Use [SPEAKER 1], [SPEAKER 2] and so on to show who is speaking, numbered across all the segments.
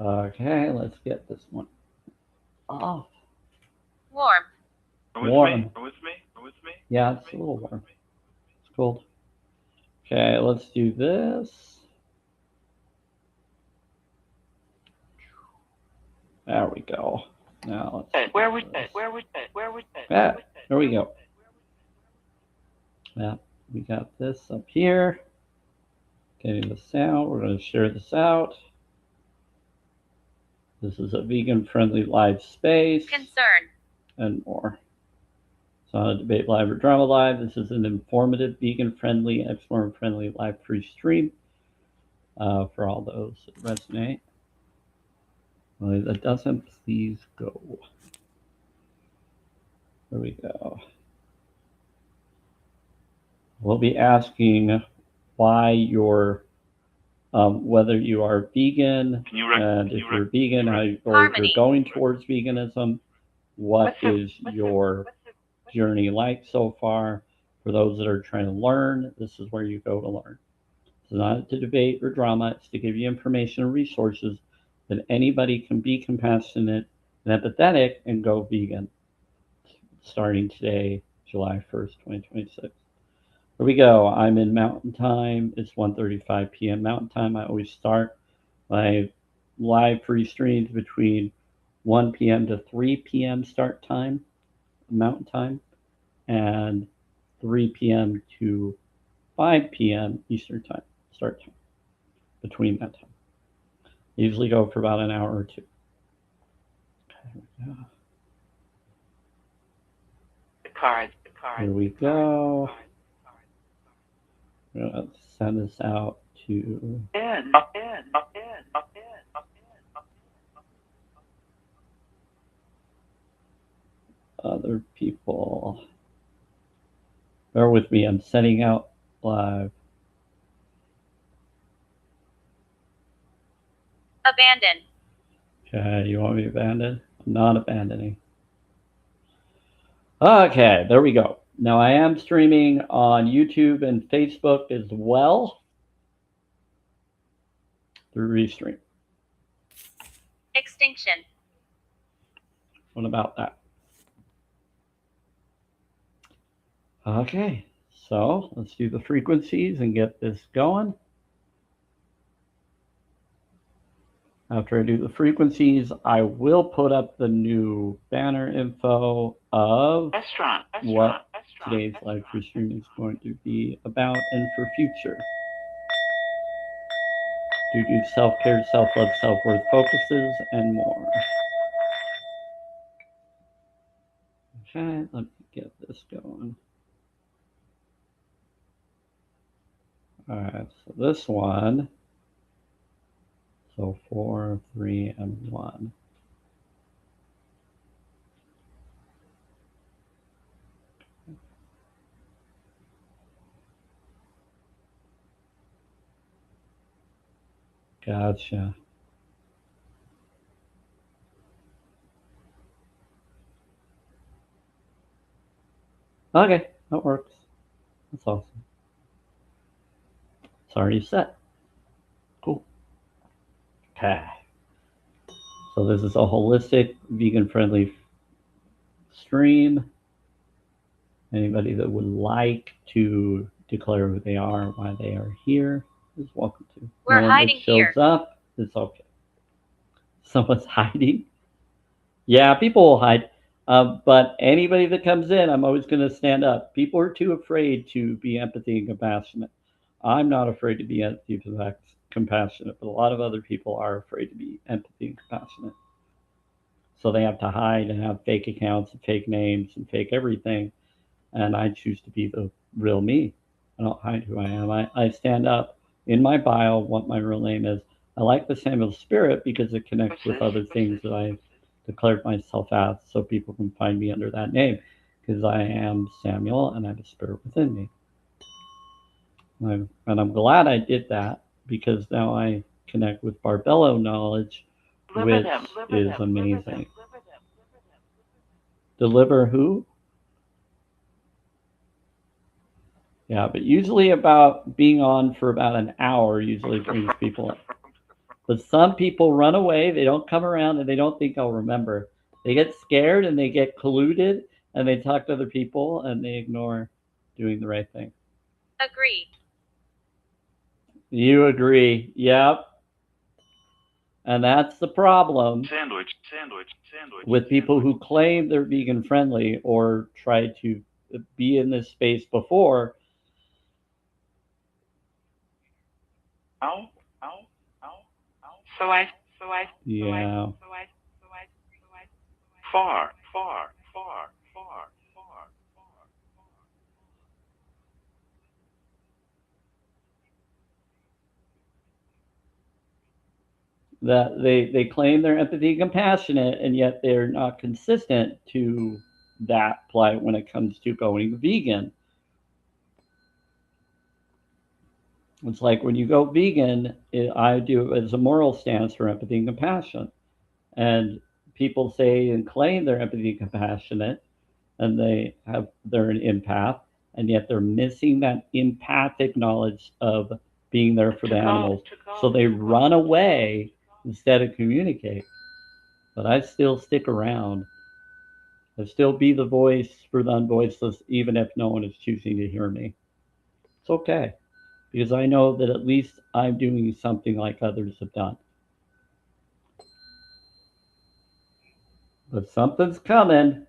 [SPEAKER 1] Okay, let's get this one off.
[SPEAKER 2] Warm.
[SPEAKER 1] Warm. Yeah, it's a little warm. It's cold. Okay, let's do this. There we go. Now let's
[SPEAKER 3] Where
[SPEAKER 1] do
[SPEAKER 3] would
[SPEAKER 1] this. Yeah, there we go. Yeah, we got this up here. Getting the sound. We're going to share this out. This is a vegan-friendly live space.
[SPEAKER 2] Concern.
[SPEAKER 1] And more. It's not a debate live or drama live. This is an informative, vegan-friendly, explorer-friendly live free stream for all those that resonate. Well, that doesn't, please go. There we go. We'll be asking why you're, whether you are vegan, and if you're vegan, or if you're going towards veganism, what is your journey like so far? For those that are trying to learn, this is where you go to learn. It's not to debate or drama, it's to give you information and resources that anybody can be compassionate and empathetic and go vegan starting today, July 1st, 2026. Here we go. I'm in Mountain Time. It's 1:35 p.m. Mountain Time. I always start my live free streams between 1 p.m. to 3 p.m. start time, Mountain Time, and 3 p.m. to 5 p.m. Eastern Time, start time, between that time. Usually go for about an hour or two. Okay, here we go. I'm going to send this out to other people. Bear with me, I'm sending out live.
[SPEAKER 2] Abandon.
[SPEAKER 1] Okay, you want me to abandon? I'm not abandoning. Okay, there we go. Now I am streaming on YouTube and Facebook as well through Restream.
[SPEAKER 2] Extinction.
[SPEAKER 1] What about that? Okay, so let's do the frequencies and get this going. After I do the frequencies, I will put up the new banner info of what today's live free stream is going to be about and for future. Due to self-care, self-love, self-worth focuses, and more. Okay, let me get this going. Alright, so this one, so 4, 3, and 1. Gotcha. Okay, that works. That's awesome. It's already set. Cool. Okay. So this is a holistic, vegan-friendly stream. Anybody that would like to declare who they are, why they are here, is welcome to.
[SPEAKER 2] We're
[SPEAKER 1] no one
[SPEAKER 2] hiding
[SPEAKER 1] that shows
[SPEAKER 2] here.
[SPEAKER 1] up, it's okay. Someone's hiding. Yeah, people will hide. But anybody that comes in, I'm always going to stand up. People are too afraid to be empathy and compassionate. I'm not afraid to be empathy and compassionate, but a lot of other people are afraid to be empathy and compassionate. So they have to hide and have fake accounts and fake names and fake everything. And I choose to be the real me. I don't hide who I am. I stand up in my bio what my real name is. I like the Samuel Spirit because it connects with other things that I declared myself as, so people can find me under that name because I am Samuel and I have a spirit within me. And I'm glad I did that because now I connect with Barbello knowledge, which is amazing. Deliver who? Yeah, but usually about being on for about an hour usually brings people in. But some people run away, they don't come around, and they don't think I'll remember. They get scared and they get colluded and they talk to other people and they ignore doing the right thing.
[SPEAKER 2] Agree.
[SPEAKER 1] You agree. Yep. And that's the problem with people who claim they're vegan friendly or try to be in this space before. Yeah. That they claim they're empathy and compassionate, and yet they're not consistent to that plight when it comes to going vegan. It's like when you go vegan, I do it as a moral stance for empathy and compassion. And people say and claim they're empathy and compassionate, and they're an empath, and yet they're missing that empathic knowledge of being there for the animals. So they run away instead of communicate. But I still stick around. I still be the voice for the unvoiceless, even if no one is choosing to hear me. It's okay, because I know that at least I'm doing something like others have done. But something's coming.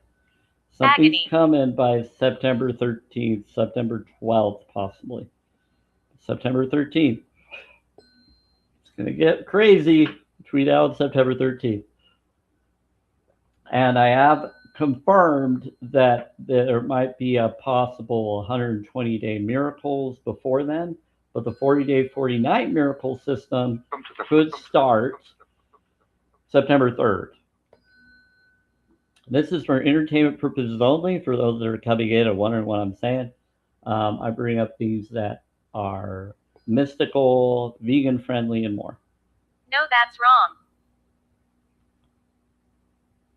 [SPEAKER 1] Something's
[SPEAKER 2] Agony.
[SPEAKER 1] coming by September 13th, September 12th, possibly. September 13th. It's going to get crazy between now and September 13th. And I have confirmed that there might be a possible 120-day miracles before then, but the 40-day, 40-night miracle system could start September 3rd. This is for entertainment purposes only. For those that are coming in and wondering what I'm saying, I bring up things that are mystical, vegan friendly, and more.
[SPEAKER 2] No, that's wrong.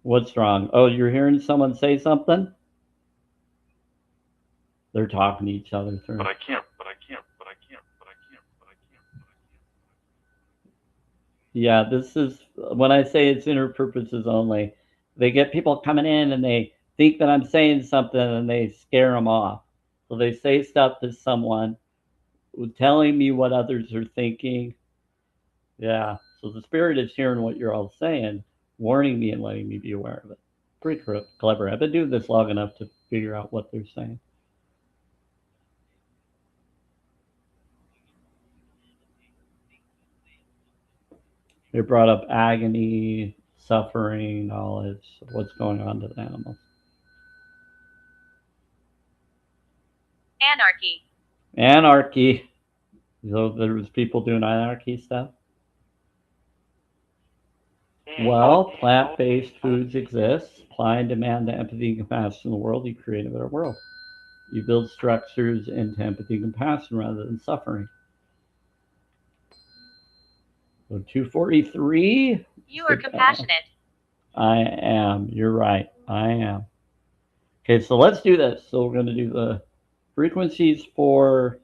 [SPEAKER 1] What's wrong? Oh, you're hearing someone say something? They're talking to each other through. Yeah, this is when I say it's inner purposes only. They get people coming in and they think that I'm saying something and they scare them off. So they say stuff to someone telling me what others are thinking. Yeah, so the spirit is hearing what you're all saying, warning me and letting me be aware of it. Pretty clever. I've been doing this long enough to figure out what they're saying. They brought up agony, suffering, knowledge of what's going on to the animals.
[SPEAKER 2] Anarchy.
[SPEAKER 1] Anarchy. So there was people doing anarchy stuff. Well, plant-based foods exist. Supply and demand the empathy and compassion in the world. You create a better world. You build structures into empathy and compassion rather than suffering. So 243.
[SPEAKER 2] You are compassionate.
[SPEAKER 1] I am. You're right. I am. Okay, so let's do this. So we're going to do the frequencies for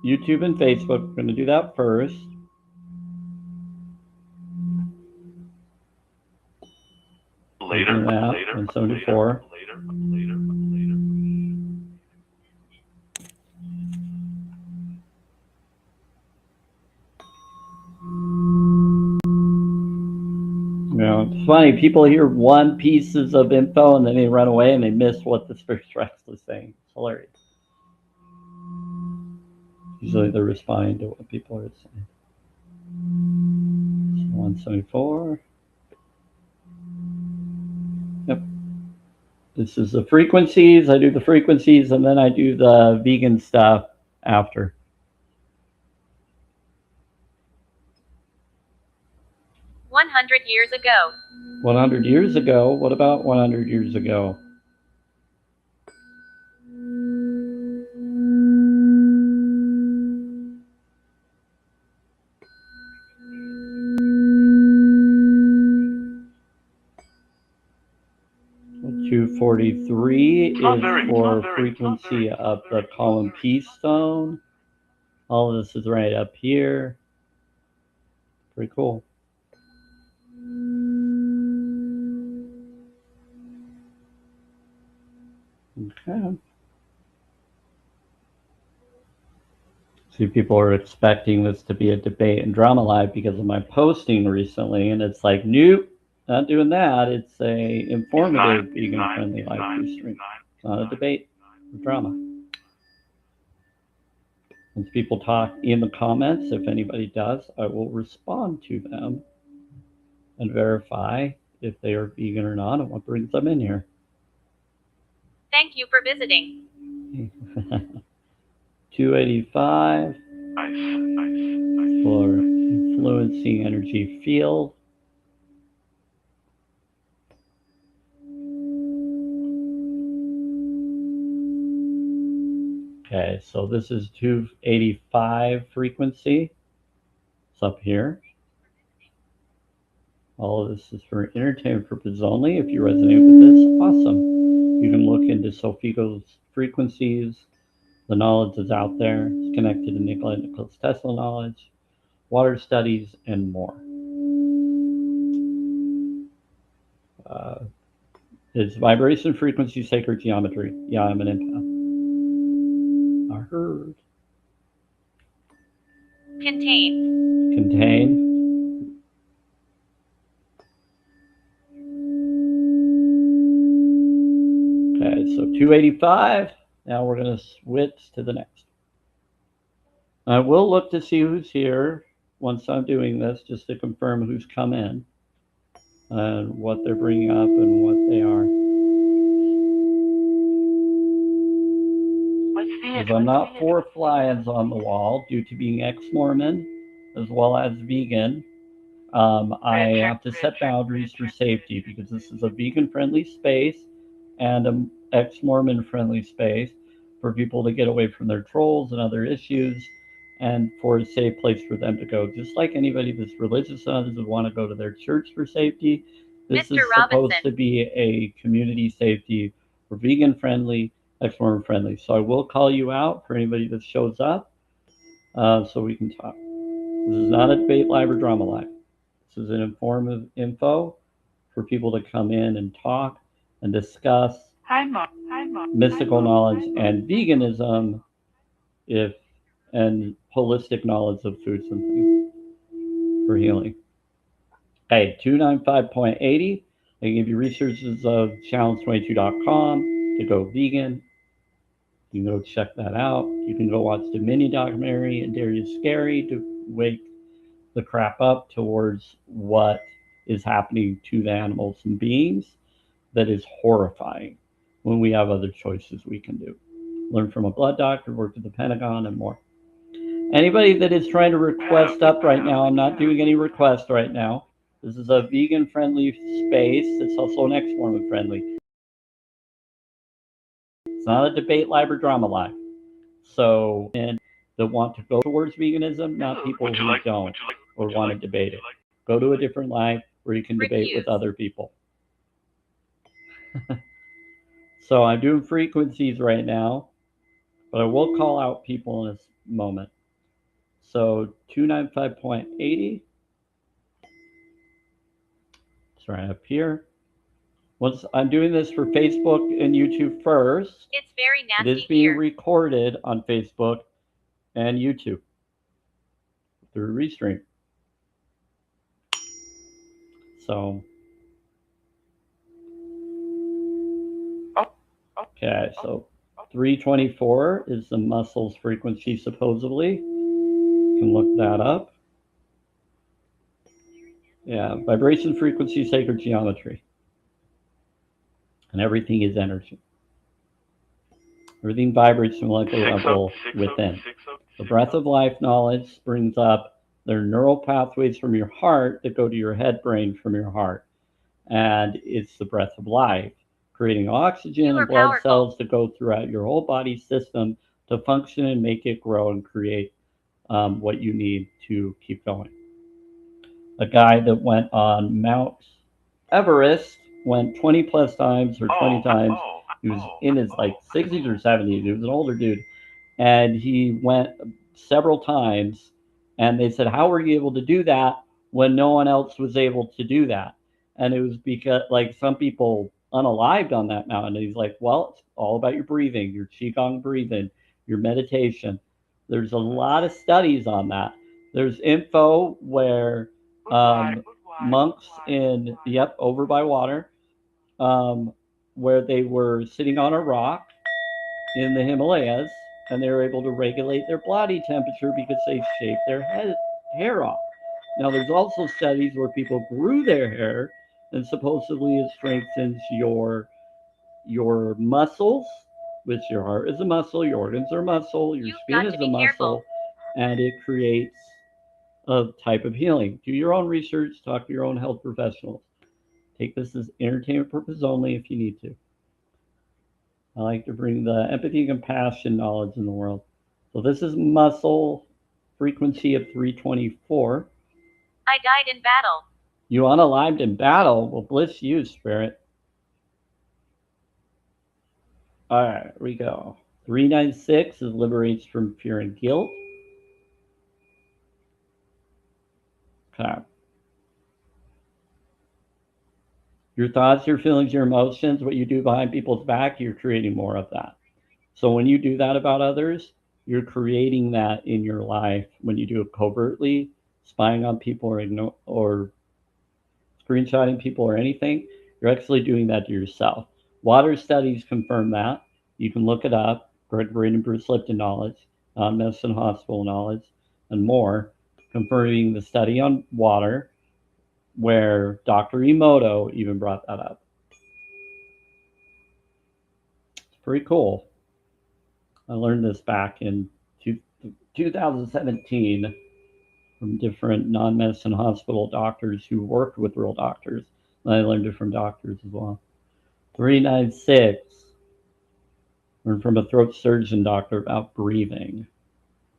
[SPEAKER 1] YouTube and Facebook. We're going to do that first. Later. That, 174. You know, it's funny. People hear one pieces of info and then they run away and they miss what the spiritual is saying. It's hilarious. Usually they're responding to what people are saying. So 174. Yep. This is the frequencies. I do the frequencies and then I do the vegan stuff after.
[SPEAKER 2] 100 years ago.
[SPEAKER 1] 100 years ago? What about 100 years ago? Well, 243 is for frequency of the column P stone. All of this is right up here. Pretty cool. Okay. See, people are expecting this to be a debate and drama live because of my posting recently, and it's like, nope, not doing that. It's a informative, vegan-friendly live stream. It's not a debate or drama. Once people talk in the comments, if anybody does, I will respond to them and verify if they are vegan or not and what brings them in here.
[SPEAKER 2] Thank you for visiting.
[SPEAKER 1] 285 for influencing energy field. Okay, so this is 285 frequency. It's up here. All of this is for entertainment purposes only. If you resonate with this, awesome. You can look into Sofigo's frequencies. The knowledge is out there. It's connected to Nikola Tesla knowledge, water studies, and more. It's vibration, frequency, sacred geometry. Yeah, I'm an empath. I heard. Contain. Okay, so 285. Now we're going to switch to the next. I will look to see who's here once I'm doing this, just to confirm who's come in and what they're bringing up and what they are. Because I'm not for fly-ins on the wall due to being ex-Mormon as well as vegan. I have to set boundaries for safety because this is a vegan-friendly space and an ex-Mormon friendly space for people to get away from their trolls and other issues and for a safe place for them to go. Just like anybody that's religious and others would want to go to their church for safety, this
[SPEAKER 2] Mr.
[SPEAKER 1] is supposed to be a community safety for vegan-friendly, ex-Mormon friendly. So I will call you out for anybody that shows up so we can talk. This is not a debate live or drama live. This is an informative info for people to come in and talk and discuss mystical knowledge and veganism and holistic knowledge of foods and things for healing. Okay, 295.80. I give you resources of challenge22.com to go vegan. You can go check that out. You can go watch the mini documentary and Dare You Scary to wake the crap up towards what is happening to the animals and beings that is horrifying when we have other choices we can do. Learn from a blood doctor, work at the Pentagon, and more. Anybody that is trying to request up right now, I'm not doing any requests right now. This is a vegan-friendly space. It's also an ex-Mormon friendly. It's not a debate live or drama live. So, and that want to go towards veganism, not people who don't or want to debate it. Go to a different live where you can debate with other people. So I'm doing frequencies right now, but I will call out people in this moment. So 295.80. It's right up here. Once I'm doing this for Facebook and YouTube first.
[SPEAKER 2] It's very nasty.
[SPEAKER 1] It is being recorded on Facebook and YouTube through Restream. So, okay, so 324 is the muscles frequency supposedly. You can look that up. Yeah, vibration, frequency, sacred geometry. And everything is energy. Everything vibrates molecular level within. The breath of life knowledge brings up their neural pathways from your heart that go to your head brain from your heart. And it's the breath of life, creating oxygen and blood cells to go throughout your whole body system to function and make it grow and create what you need to keep going. A guy that went on Mount Everest went 20 plus times or 20 times. He was in his like 60s or 70s. He was an older dude. And he went several times. And they said, how were you able to do that? when no one else was able to do that. And it was because, like, some people unalived on that mountain. And he's like, well, it's all about your breathing, your Qigong breathing, your meditation. There's a lot of studies on that. There's info where monks in, yep, over by water, um, where they were sitting on a rock in the Himalayas, and they were able to regulate their body temperature because they shaved their hair off. Now, there's also studies where people grew their hair, and supposedly it strengthens your muscles, which your heart is a muscle, your organs are muscle, your skin is a muscle, and it creates a type of healing. Do your own research, talk to your own health professionals. Take this as entertainment purpose only if you need to. I like to bring the empathy, compassion, knowledge in the world. So this is muscle frequency of 324.
[SPEAKER 2] I died in battle.
[SPEAKER 1] You unalived in battle? Well, bliss you, spirit. All right, here we go. 396 is liberates from fear and guilt. Okay. Your thoughts, your feelings, your emotions, what you do behind people's back, you're creating more of that. So when you do that about others, you're creating that in your life. When you do it covertly, spying on people or screenshotting people or anything, you're actually doing that to yourself. Water studies confirm that. You can look it up. Greg Braden and Bruce Lipton knowledge, medicine hospital knowledge, and more, confirming the study on water, where Dr. Emoto even brought that up. It's pretty cool. I learned this back in 2017 from different non-medicine hospital doctors who worked with real doctors. And I learned it from doctors as well. 396. Learned from a throat surgeon doctor about breathing.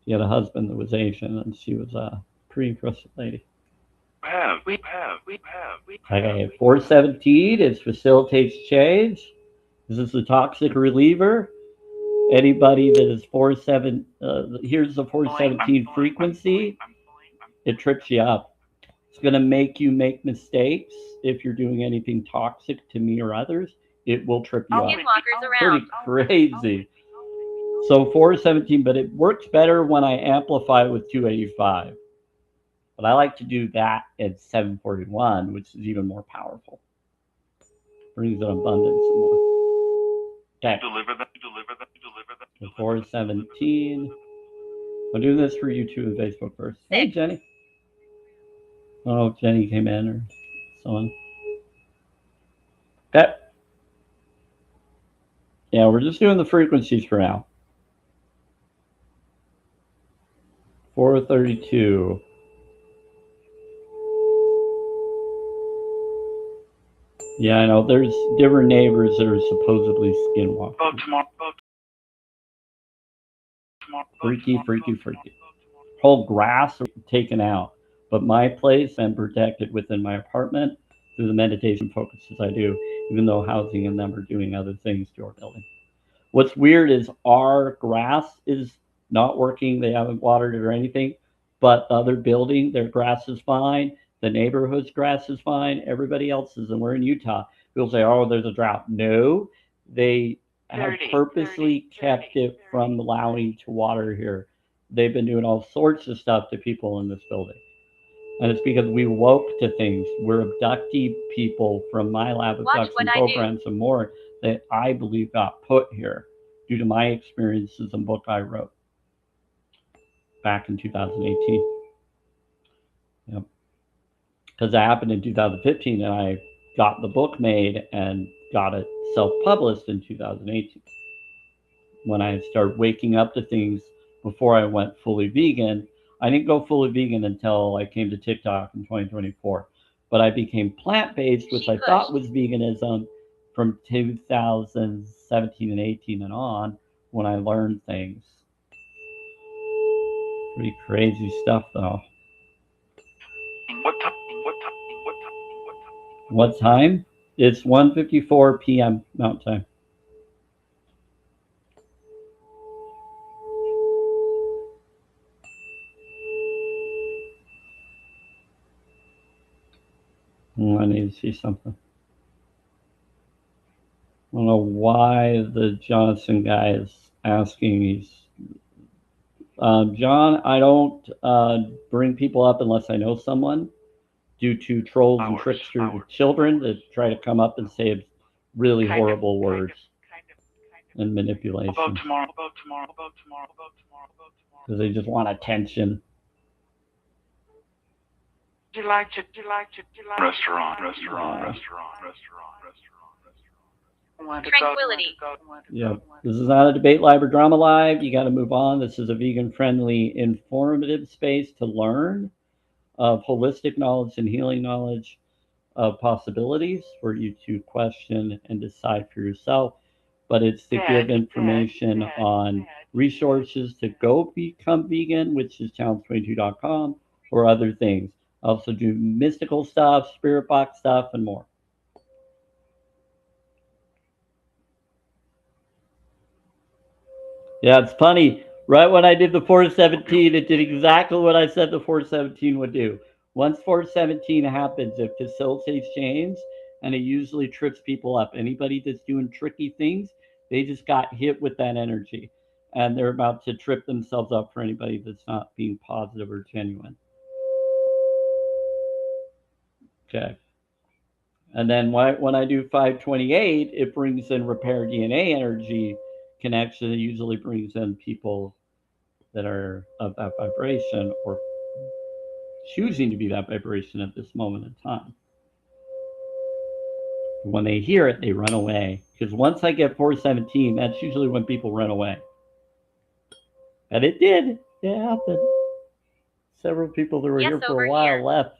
[SPEAKER 1] She had a husband that was Asian, and she was a pretty impressive lady. Okay, 417, it facilitates change. This is the toxic reliever. Anybody that is 47, here's the 417 frequency, it trips you up. It's going to make you make mistakes. If you're doing anything toxic to me or others, it will trip you up. Pretty crazy. So 417, but it works better when I amplify with 285. But I like to do that at 741, which is even more powerful. Brings an abundance and more. Okay. So 417. I'm doing this for YouTube and Facebook first. Hey, Jenny. I don't know if Jenny came in or someone. Okay. Yeah, we're just doing the frequencies for now. 432. Yeah, I know. There's different neighbors that are supposedly skinwalkers. Freaky, freaky, freaky. Whole grass taken out. But my place, I'm protected within my apartment through the meditation focuses I do, even though housing and them are doing other things to our building. What's weird is our grass is not working. They haven't watered it or anything. But the other building, their grass is fine. The neighborhood's grass is fine. Everybody else's, and we're in Utah. People say, oh, there's a drought. No, they have purposely kept it from allowing to water here. They've been doing all sorts of stuff to people in this building. And it's because we woke to things. We're abductee people from my lab abduction programs and more that I believe got put here due to my experiences and book I wrote back in 2018. Yep. Because that happened in 2015 and I got the book made and got it self-published in 2018. When I started waking up to things before I went fully vegan. I didn't go fully vegan until I came to TikTok in 2024. But I became plant-based, which I thought was veganism from 2017 and 18 and on when I learned things. Pretty crazy stuff, though. What time? It's 1:54 p.m. Mountain Time. I need to see something. I don't know why the Johnson guy is asking. He's John. I don't bring people up unless I know someone, due to trolls and trickster children that try to come up and say really horrible words and manipulation. Because they just want attention.
[SPEAKER 3] Restaurant.
[SPEAKER 2] Tranquility.
[SPEAKER 1] Yeah, this is not a debate live or drama live. You got to move on. This is a vegan-friendly, informative space to learn of holistic knowledge and healing knowledge, of possibilities for you to question and decide for yourself. But it's to give information on resources to go become vegan, which is challenge22.com, or other things. I also do mystical stuff, spirit box stuff, and more. Yeah, it's funny. Right when I did the 417, it did exactly what I said the 417 would do. Once 417 happens, it facilitates change, and it usually trips people up. Anybody that's doing tricky things, they just got hit with that energy, and they're about to trip themselves up for anybody that's not being positive or genuine. Okay. And then when I do 528, it brings in repair DNA energy connection. It usually brings in people that are of that vibration or choosing to be that vibration at this moment in time. When they hear it, they run away. Because once I get 417, that's usually when people run away. And it did. It happened. Several people that were here for a while left.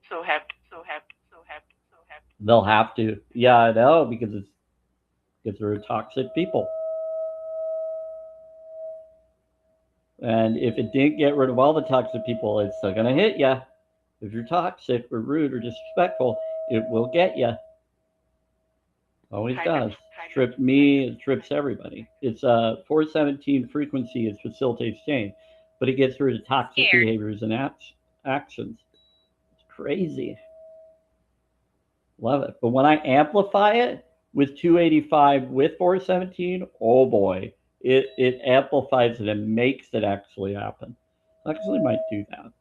[SPEAKER 3] So happy.
[SPEAKER 1] They'll have to. Yeah, I know, because they're toxic people. And if it didn't get rid of all the toxic people, it's still going to hit you. If you're toxic or rude or disrespectful, it will get you. Always does. Trip me, it trips everybody. It's 417 frequency, it facilitates change, but it gets rid of toxic behaviors and actions. It's crazy. Love it. But when I amplify it with 285 with 417, oh boy, it amplifies it and makes it actually happen. I actually might do that.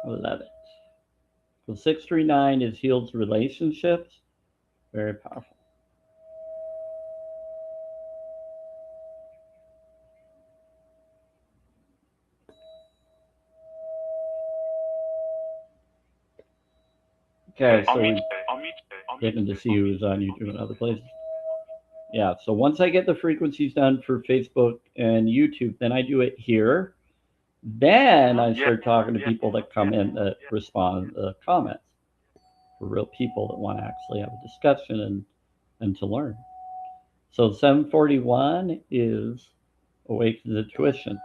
[SPEAKER 1] I love it. So 639 is heals relationships. Very powerful. Okay, so we're getting to see who's on YouTube and other places. Yeah, so once I get the frequencies done for Facebook and YouTube, then I do it here. Then I start talking to people that come in that respond to the comments, for real people that want to actually have a discussion and to learn. So 741 is Awakened Intuition.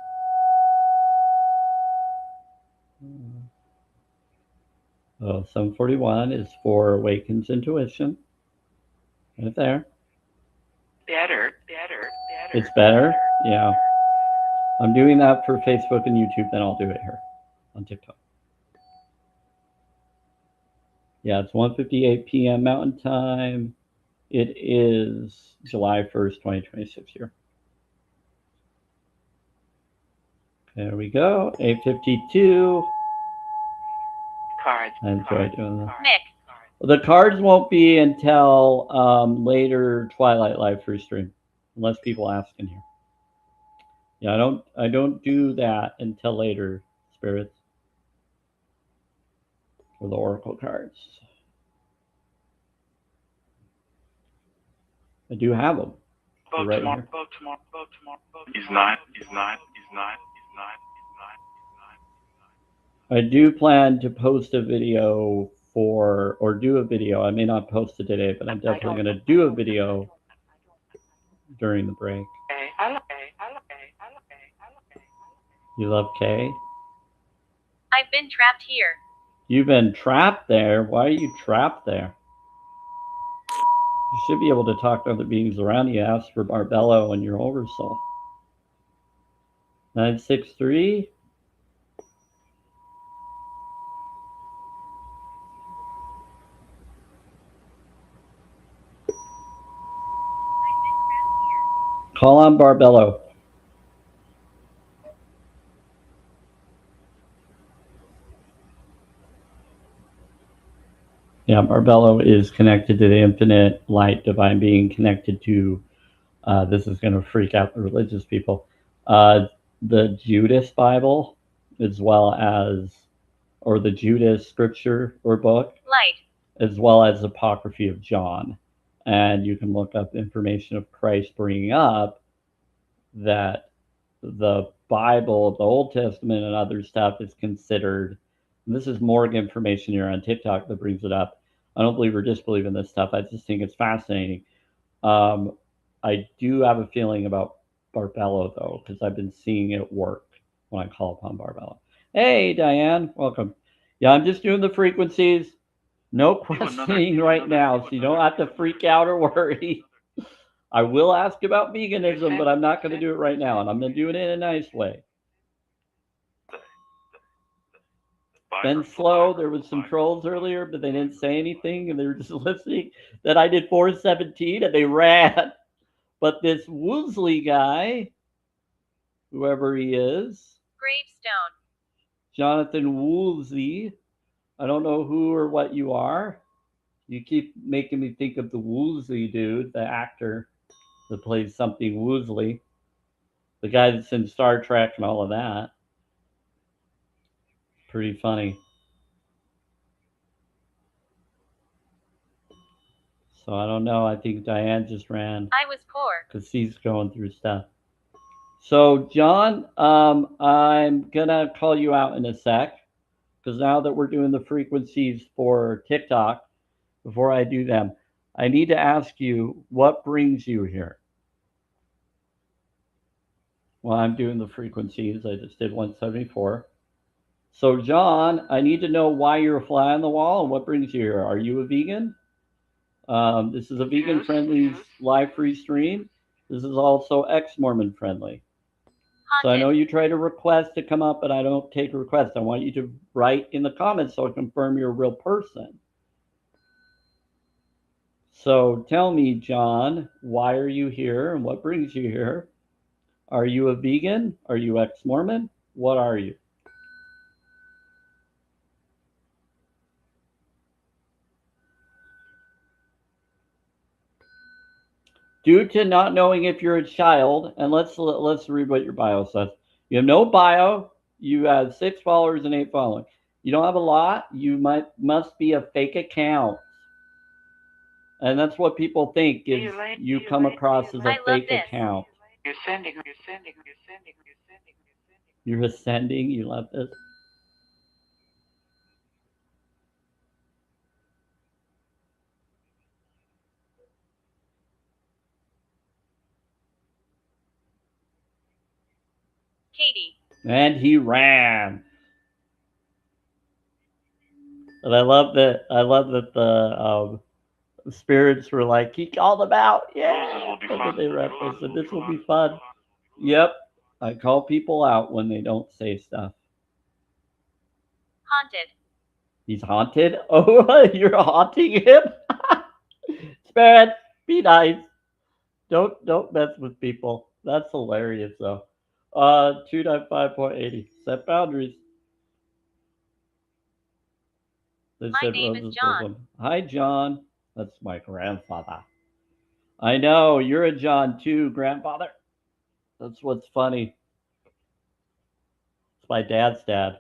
[SPEAKER 1] Oh, 741 is for Awakens Intuition. Right there.
[SPEAKER 3] Better.
[SPEAKER 1] It's better? Yeah. I'm doing that for Facebook and YouTube, then I'll do it here on TikTok. Yeah, it's 1:58 p.m. Mountain Time. It is July 1st, 2026 here. There we go. 8:52.
[SPEAKER 3] Cards.
[SPEAKER 1] I enjoy doing that.
[SPEAKER 2] Nick.
[SPEAKER 1] The cards won't be until later Twilight Live free stream, unless people ask in here. Yeah, I don't do that until later, spirits, for the oracle cards. I do have them. Right here.
[SPEAKER 3] He's not.
[SPEAKER 1] I do plan to post a video or do a video. I may not post it today, but I'm definitely going to do a video during the break. You love Kay?
[SPEAKER 2] I've been trapped here.
[SPEAKER 1] You've been trapped there? Why are you trapped there? You should be able to talk to other beings around you. Ask for Barbello and your oversoul. 963. Call on Barbello. Yeah, Barbello is connected to the infinite light divine being, connected to, this is going to freak out the religious people, the Judas Bible, as well as, or the Judas scripture or book,
[SPEAKER 2] Light.
[SPEAKER 1] as well as Apocryphy of John. And you can look up information of Christ bringing up that the Bible, the Old Testament, and other stuff is considered. And this is more information here on TikTok that brings it up. I don't believe or disbelieve in this stuff. I just think it's fascinating. I do have a feeling about Barbello though, because I've been seeing it work when I call upon Barbello. Hey, Diane, welcome. Yeah, I'm just doing the frequencies. No questioning right now, so you don't have to freak out or worry. I will ask about veganism, but I'm not going to do it right now, and I'm going to do it in a nice way. Been slow. There was some trolls earlier, but they didn't say anything, and they were just listening. Then I did 417, and they ran. But this Woosley guy, whoever he is,
[SPEAKER 2] Gravestone.
[SPEAKER 1] Jonathan Woolsey, I don't know who or what you are. You keep making me think of the Woolsey dude, the actor that plays something Woosley, the guy that's in Star Trek and all of that. Pretty funny. So I don't know. I think Diane just ran
[SPEAKER 2] I was poor.
[SPEAKER 1] because she's going through stuff. So John, I'm gonna call you out in a sec because now that we're doing the frequencies for TikTok, before I do them, I need to ask you what brings you here. Well, I'm doing the frequencies. I just did 174. So John, I need to know why you're a fly on the wall and what brings you here. Are you a vegan? This is a vegan-friendly live-free stream. This is also ex-Mormon friendly. So I know you try to request to come up, but I don't take requests. I want you to write in the comments so I confirm you're a real person. So tell me, John, why are you here and what brings you here? Are you a vegan? Are you ex-Mormon? What are you? Due to not knowing if you're a child, and let's read what your bio says. You have no bio. You have 6 followers and 8 following. You don't have a lot. You must be a fake account, and that's what people think is you come across as a fake account.
[SPEAKER 3] You're sending.
[SPEAKER 1] You're ascending. You love this.
[SPEAKER 2] Katie.
[SPEAKER 1] And he ran. And I love that. The spirits were like, he called them out. Yeah. And then they said, this will be fun. Yep. I call people out when they don't say stuff.
[SPEAKER 2] Haunted.
[SPEAKER 1] He's haunted? Oh, you're haunting him? Spirit, be nice. Don't mess with people. That's hilarious though. 295.80. Set boundaries.
[SPEAKER 2] My name is John.
[SPEAKER 1] Hi, John. That's my grandfather. I know, you're a John too, grandfather. That's what's funny. It's my dad's dad.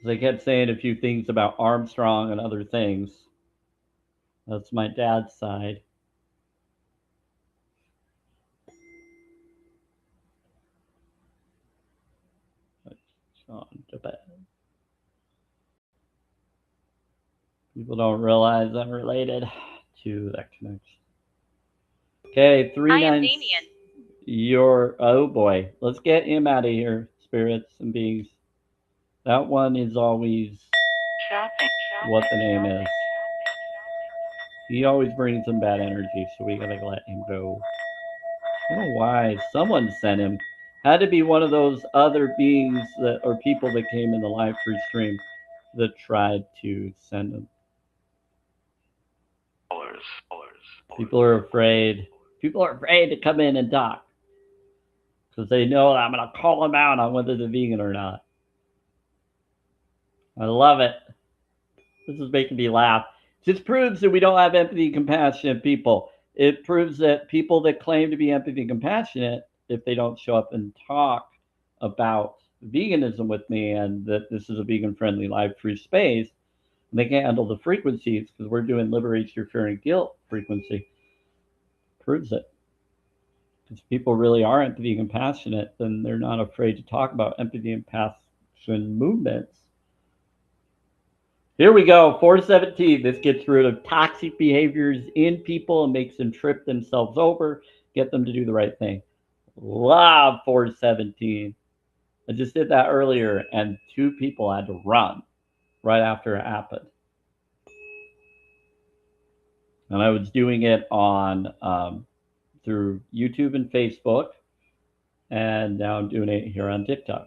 [SPEAKER 1] They kept saying a few things about Armstrong and other things. That's my dad's side. John Tibet. People don't realize I'm related to that connection. Okay, 39. You're, oh boy. Let's get him out of here, spirits and beings. That one is always what the name is. He always brings some bad energy, so we gotta let him go. I don't know why. Someone sent him. Had to be one of those other beings that, or people that came in the live free stream that tried to send him. People are afraid. People are afraid to come in and talk because they know that I'm going to call them out on whether they're vegan or not. I love it. This is making me laugh. This proves that we don't have empathy and compassionate people. It proves that people that claim to be empathy and compassionate, if they don't show up and talk about veganism with me and that this is a vegan-friendly, live-free space, they can't handle the frequencies because we're doing liberation your fear and guilt frequency. Proves it. Because people really are empathy and compassionate, then they're not afraid to talk about empathy and compassion movements. Here we go, 417. This gets rid of toxic behaviors in people and makes them trip themselves over, get them to do the right thing. Love 417. I just did that earlier, and 2 people had to run right after it happened. And I was doing it on through YouTube and Facebook, and now I'm doing it here on TikTok.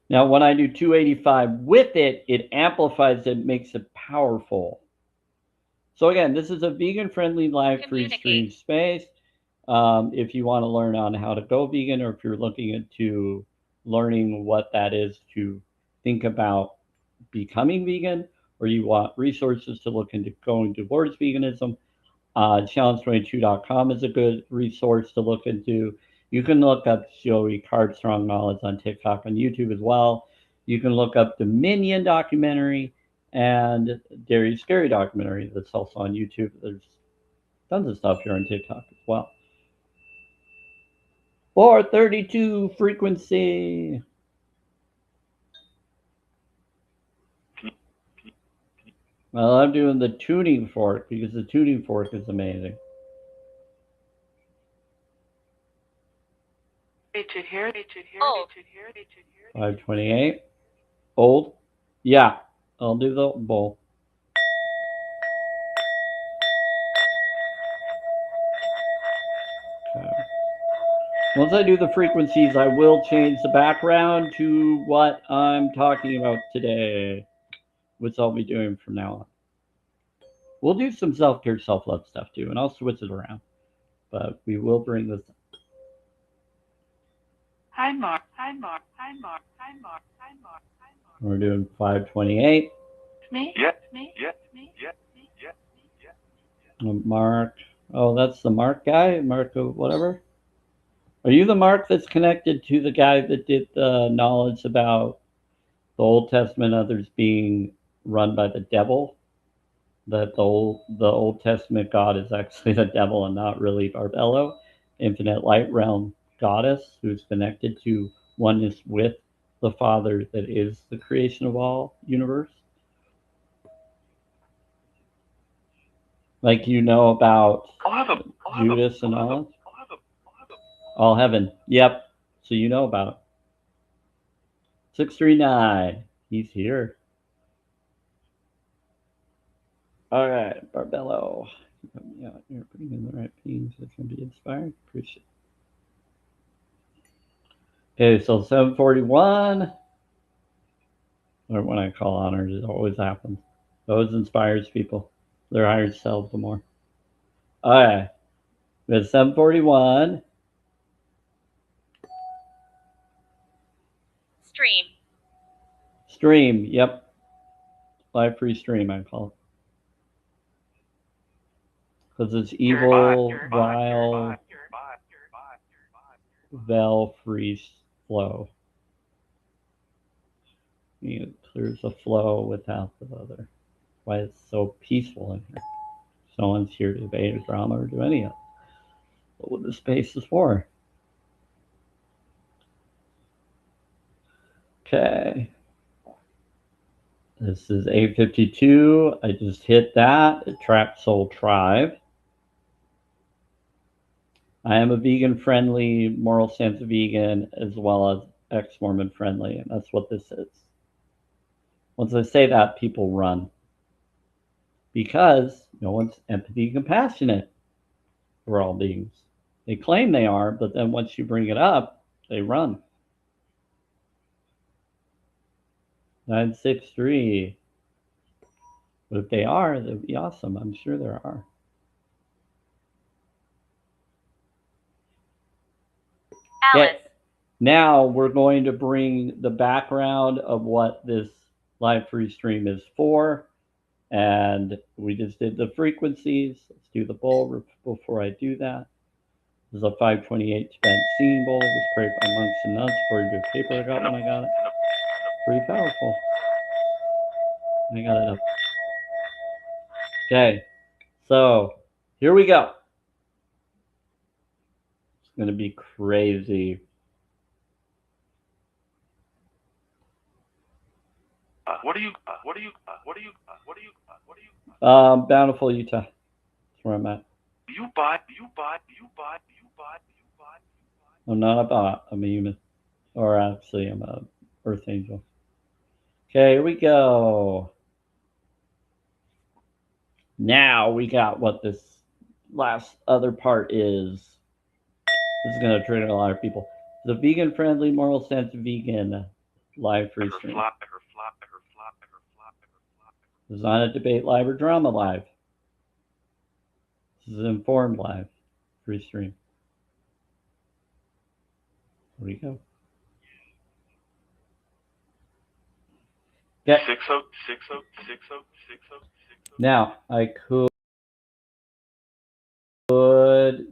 [SPEAKER 1] Now, when I do 285 with it, it amplifies it, makes it powerful. So again, this is a vegan-friendly live free stream space. If you want to learn on how to go vegan, or if you're looking into learning what that is to think about becoming vegan, or you want resources to look into going towards veganism, challenge22.com is a good resource to look into. You can look up Joey Cardstrong Knowledge on TikTok and YouTube as well. You can look up the Minion documentary and Dairy Scary documentary that's also on YouTube. There's tons of stuff here on TikTok as well. 432 frequency. Well, I'm doing the tuning fork because the tuning fork is amazing. 528. Old? Yeah, I'll do the bowl. Okay. Once I do the frequencies, I will change the background to what I'm talking about today, which I'll be doing from now on. We'll do some self-care, self-love stuff too, and I'll switch it around. But we will bring this.
[SPEAKER 3] Hi, Mark. Hi, Mark. Hi, Mark. Hi, Mark. Hi, Mark. Hi, Mark.
[SPEAKER 1] We're doing 528.
[SPEAKER 3] Me? Yeah. Me? Yeah. Me? Yeah. Yeah. Yeah.
[SPEAKER 1] Mark. Oh, that's the Mark guy? Mark whatever? Are you the Mark that's connected to the guy that did the knowledge about the Old Testament, others being run by the devil? That the Old Testament God is actually the devil and not really Barbello, infinite light realm goddess who's connected to oneness with the Father that is the creation of all universe. Like you know about Judas and all? All heaven. Yep. So you know about it. 639. He's here. All right, Barbello. Yeah, you're putting in the right things. It's going to be inspired. Appreciate it. Okay, so 741. Or when I call honors, it always happens. It always inspires people. Their higher selves the more. All right. We have 741.
[SPEAKER 2] Stream.
[SPEAKER 1] Stream. Yep. Live free stream, I call it. Because it's evil, vile, vel free flow. It clears the flow without the other. Why it's so peaceful in here. No one's here to debate or drama or do any of it. But what the space is for. Okay. This is 852. I just hit that. Attract Soul Tribe. I am a vegan-friendly, moral sense vegan, as well as ex-Mormon friendly, and that's what this is. Once I say that, people run. Because no one's empathy compassionate for all beings. They claim they are, but then once you bring it up, they run. 963. But if they are, that'd be awesome. I'm sure there are. Okay.
[SPEAKER 2] Alice.
[SPEAKER 1] Now we're going to bring the background of what this live free stream is for. And we just did the frequencies. Let's do the bowl before I do that. This is a 528 Tibetan singing bowl. It was created by monks and nuns according to a paper I got when I got it. Pretty powerful. I got it up. Okay, so here we go. It's going to be crazy. Bountiful, Utah. That's where I'm at.
[SPEAKER 3] You buy.
[SPEAKER 1] I'm not a bot. I'm a human. Or actually, I'm a Earth Angel. Okay, here we go. Now we got what this last other part is. This is going to trigger a lot of people. The vegan-friendly moral sense vegan live free stream. This is not a debate live or drama live. This is informed live free stream. Here we go. Okay.
[SPEAKER 3] 60606060.
[SPEAKER 1] Now I could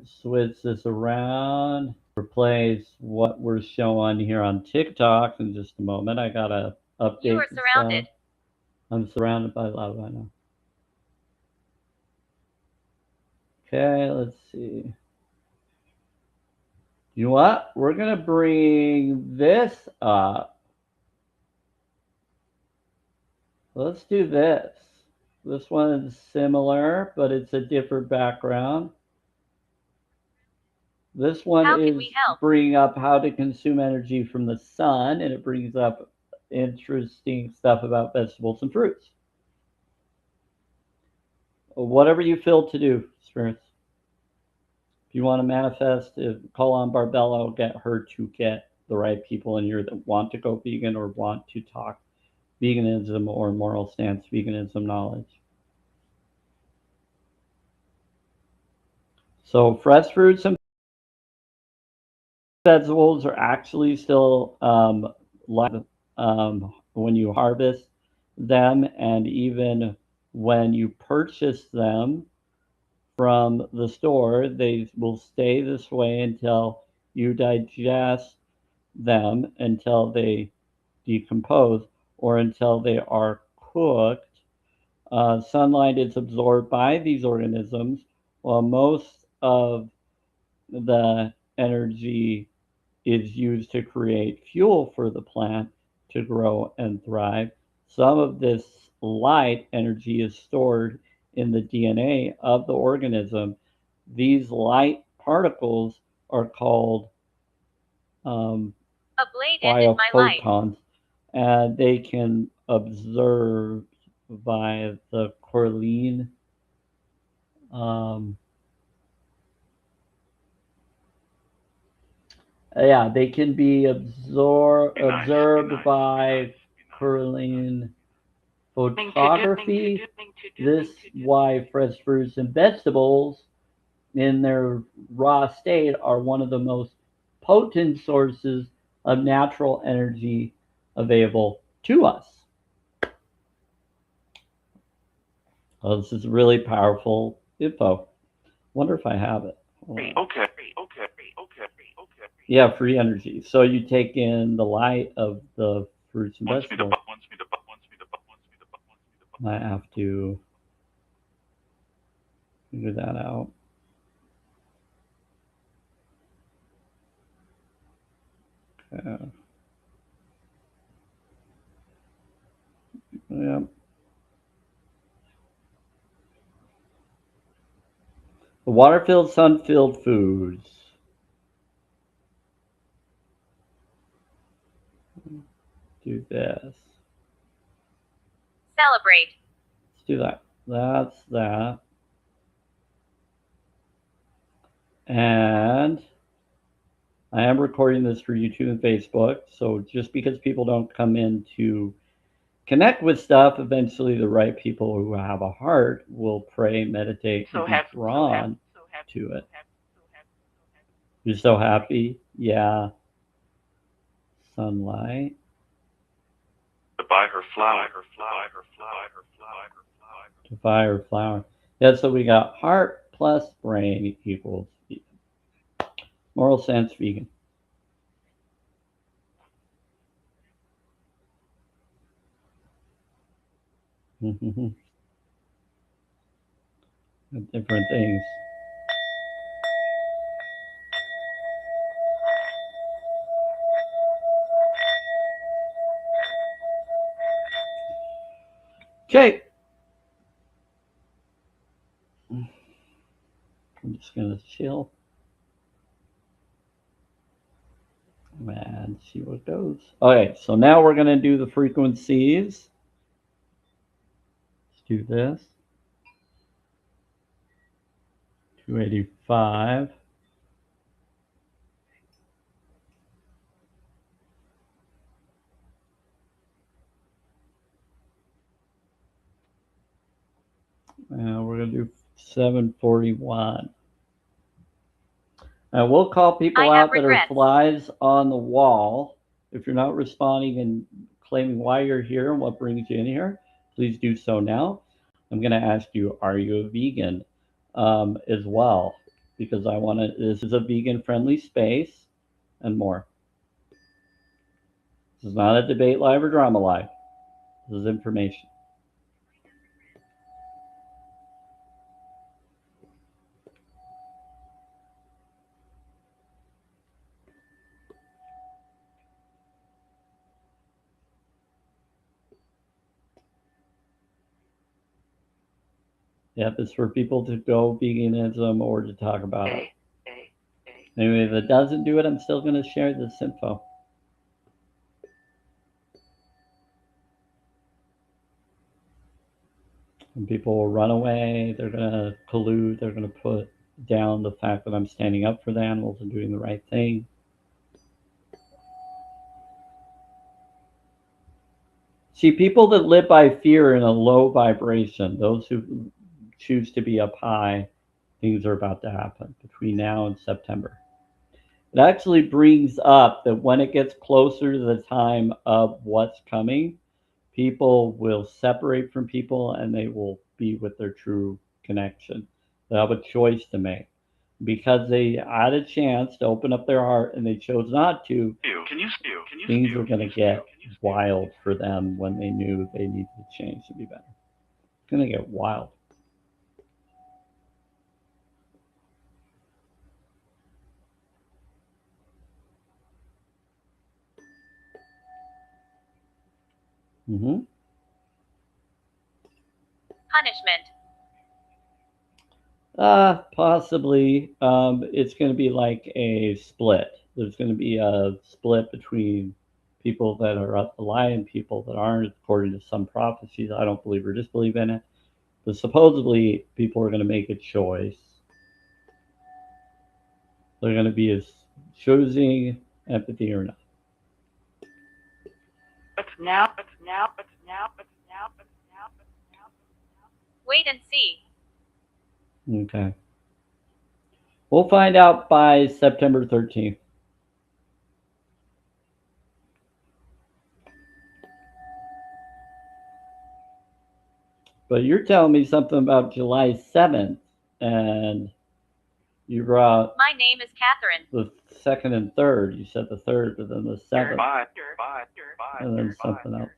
[SPEAKER 1] switch this around, replace what we're showing here on TikTok in just a moment. I gotta update.
[SPEAKER 2] You are surrounded.
[SPEAKER 1] I'm surrounded by love. I know. Okay, let's see. You know what? We're gonna bring this up. Let's do this. This one is similar, but it's a different background. This one is bringing up how to consume energy from the sun, and it brings up interesting stuff about vegetables and fruits. Whatever you feel to do, spirits. If you want to manifest, call on Barbella, get her to get the right people in here that want to go vegan or want to talk veganism or moral stance veganism knowledge. So fresh fruits and vegetables are actually still live when you harvest them, and even when you purchase them from the store, they will stay this way until you digest them, until they decompose, or until they are cooked. Sunlight is absorbed by these organisms, while most of the energy is used to create fuel for the plant to grow and thrive. Some of this light energy is stored in the DNA of the organism. These light particles are called biophotons, and they can observe via the Correlline they can be observed by Correlline photography. This is why fresh fruits and vegetables in their raw state are one of the most potent sources of natural energy available to us. Oh, this is really powerful info. Wonder if I have it.
[SPEAKER 3] Okay.
[SPEAKER 1] Yeah, free energy. So you take in the light of the fruits and vegetables. I have to figure that out. Okay. Yeah. The water-filled, sun-filled foods. Do this.
[SPEAKER 2] Celebrate.
[SPEAKER 1] Let's do that. That's that. And I am recording this for YouTube and Facebook. So just because people don't come in to connect with stuff, eventually the right people who have a heart will pray, meditate, and be drawn to it. You're so happy? Yeah. Sunlight.
[SPEAKER 3] To buy her flower.
[SPEAKER 1] To buy her flower. Yeah, so we got heart plus brain equals vegan. Moral sense vegan. Different things. Okay. I'm just gonna chill and see what goes. Okay, so now we're gonna do the frequencies. Let's do this. 285. And we're gonna do 741. And we'll call people out that are flies on the wall. If you're not responding and claiming why you're here and what brings you in here, please do so now. I'm going to ask you, are you a vegan as well? Because I want to, this is a vegan friendly space and more. This is not a debate live or drama live. This is information. Yep, it's for people to go veganism or to talk about it. Anyway, if it doesn't do it, I'm still going to share this info. And people will run away. They're going to collude. They're going to put down the fact that I'm standing up for the animals and doing the right thing. See, people that live by fear in a low vibration, those who choose to be up high, things are about to happen between now and September. It actually brings up that when it gets closer to the time of what's coming, people will separate from people and they will be with their true connection. They'll have a choice to make. Because they had a chance to open up their heart and they chose not to, things were going to get wild for them when they knew they needed to change to be better. It's going to get wild. Mm-hmm.
[SPEAKER 2] Punishment.
[SPEAKER 1] Possibly. It's going to be like a split. There's going to be a split between people that are up the line and people that aren't, according to some prophecies. I don't believe or disbelieve in it. But supposedly, people are going to make a choice. They're going to be choosing empathy or not.
[SPEAKER 2] Wait and see.
[SPEAKER 1] Okay. We'll find out by September 13th. But you're telling me something about July 7th, and you brought
[SPEAKER 2] My name is Catherine.
[SPEAKER 1] the second and third. You said the third, but then the seventh, and then something else.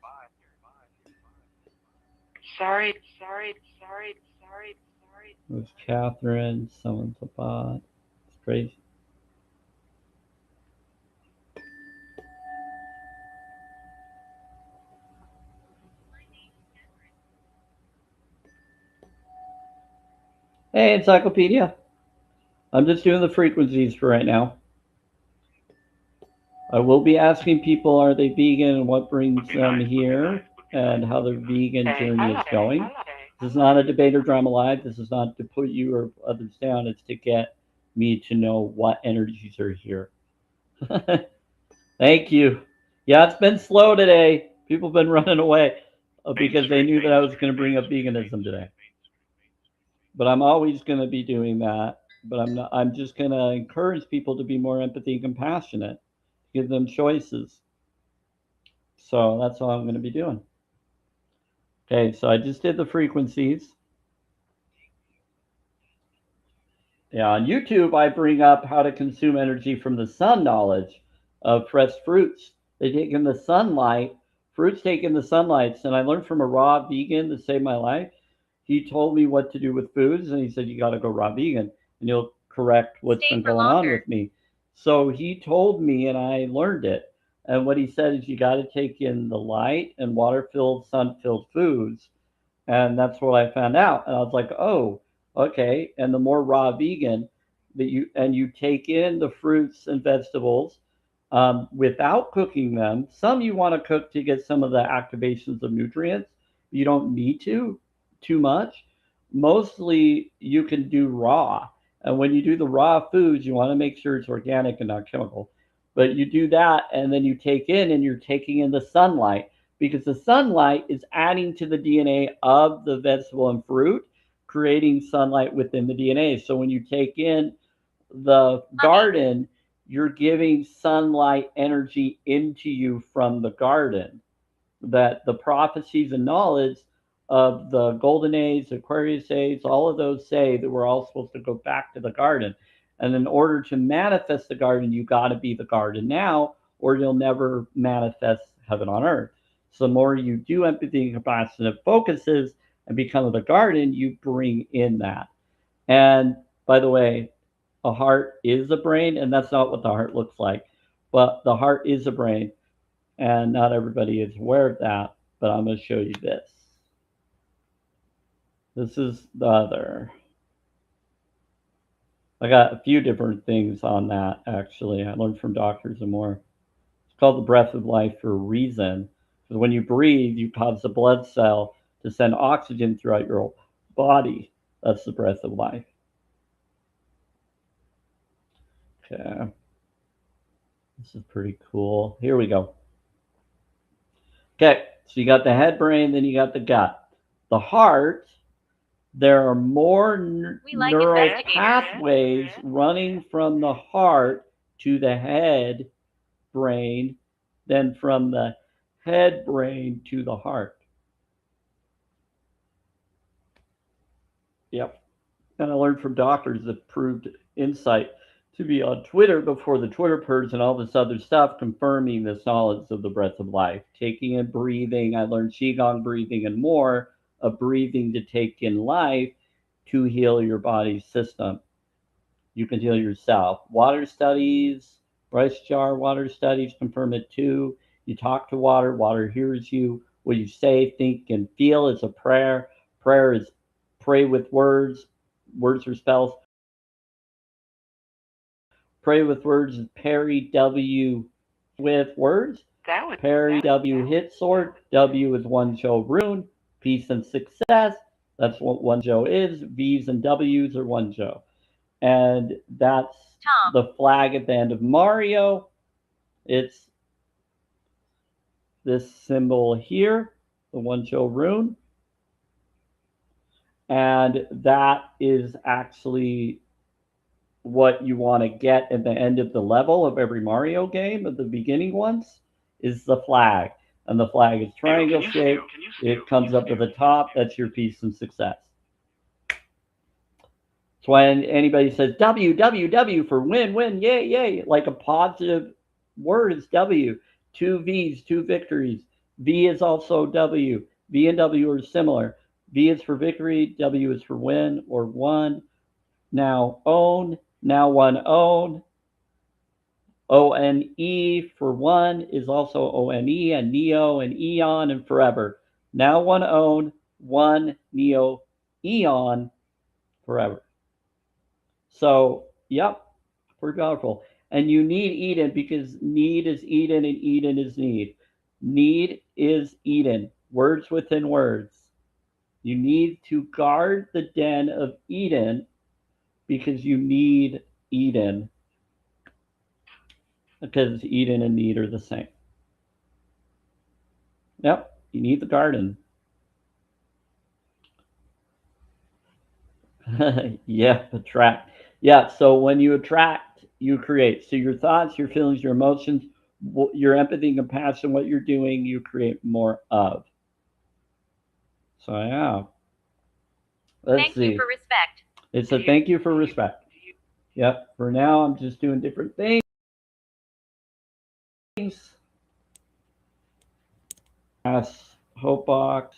[SPEAKER 4] Sorry.
[SPEAKER 1] It was Catherine, someone's a bot. It's crazy. Hey, Encyclopedia. I'm just doing the frequencies for right now. I will be asking people, are they vegan and what brings them here and how their vegan journey is going. This is not a debate or drama live. This is not to put you or others down. It's to get me to know what energies are here. Thank you. Yeah, it's been slow today. People have been running away because they knew that I was going to bring up veganism today. But I'm always going to be doing that. but I'm not. I'm just going to encourage people to be more empathy and compassionate, give them choices. So that's all I'm going to be doing. Okay, so I just did the frequencies. Yeah, on YouTube, I bring up how to consume energy from the sun knowledge of fresh fruits. They take in the sunlight, fruits take in the sunlight. And I learned from a raw vegan that saved my life. He told me what to do with foods, and he said, you got to go raw vegan, and he'll correct what's
[SPEAKER 2] Stay
[SPEAKER 1] been
[SPEAKER 2] for
[SPEAKER 1] going on
[SPEAKER 2] longer.
[SPEAKER 1] with me. So he told me, and I learned it. And what he said is, you got to take in the light and water filled, sun filled foods, and that's what I found out. And I was like, oh, okay. And the more raw vegan that you take in the fruits and vegetables without cooking them. Some you want to cook to get some of the activations of nutrients. You don't need to too much. Mostly you can do raw. And when you do the raw foods, you want to make sure it's organic and not chemical. But you do that, and then you take in, and you're taking in the sunlight, because the sunlight is adding to the DNA of the vegetable and fruit, creating sunlight within the DNA. So when you take in the garden, you're giving sunlight energy into you from the garden. That the prophecies and knowledge of the golden age, Aquarius age, all of those say that we're all supposed to go back to the garden. And in order to manifest the garden, you got to be the garden now, or you'll never manifest heaven on earth. So the more you do empathy and compassionate focuses and become the garden, you bring in that. And by the way, a heart is a brain, and that's not what the heart looks like. But the heart is a brain, and not everybody is aware of that. But I'm going to show you this. This is the other. I got a few different things on that, actually. I learned from doctors and more. It's called the breath of life for a reason. Because when you breathe, you cause the blood cell to send oxygen throughout your body. That's the breath of life. Okay. This is pretty cool. Here we go. Okay, so you got the head, brain, then you got the gut. The heart, there are more neural pathways running from the heart to the head brain than from the head brain to the heart. Yep. And I learned from doctors that proved insight to be on Twitter before the Twitter purge and all this other stuff, confirming this knowledge of the breath of life. Taking in breathing, I learned Qigong breathing and more of breathing to take in life to heal your body's system. You can heal yourself. Water studies, rice jar water studies confirm it too. You talk to water, water hears you. What you say, think, and feel is a prayer. Prayer is pray with words. Words are spells. Pray with words is Perry W. With words. Perry W. Hit sword. W is one Joe rune. Peace and success. That's what one Joe is. V's and W's are one Joe. And that's
[SPEAKER 2] Tom.
[SPEAKER 1] the flag at the end of Mario. It's this symbol here, the one Joe rune. And that is actually what you want to get at the end of the level of every Mario game, of the beginning ones, is the flag. And the flag is triangle shaped. It comes up to the top. That's your peace and success. So when anybody says W, W, W for win, win, yay, yay, like a positive word is W. Two V's, two victories. V is also W. V and W are similar. V is for victory. W is for win or one. Now own. Now one own. ONE for one is also ONE, and Neo and Eon and forever. Now one own, one Neo, Eon, forever. So, yep, pretty powerful. And you need Eden, because need is Eden and Eden is need. Need is Eden, words within words. You need to guard the den of Eden because you need Eden, because Eden and need are the same. Yep, you need the garden. Yeah, attract. Yeah, so when you attract, you create. So your thoughts, your feelings, your emotions, your empathy and compassion, what you're doing, you create more of. So yeah, let's
[SPEAKER 2] Thank you
[SPEAKER 1] see.
[SPEAKER 2] for respect.
[SPEAKER 1] It's a thank you for respect. Yep. For now, I'm just doing different things. Yes, Hope Box.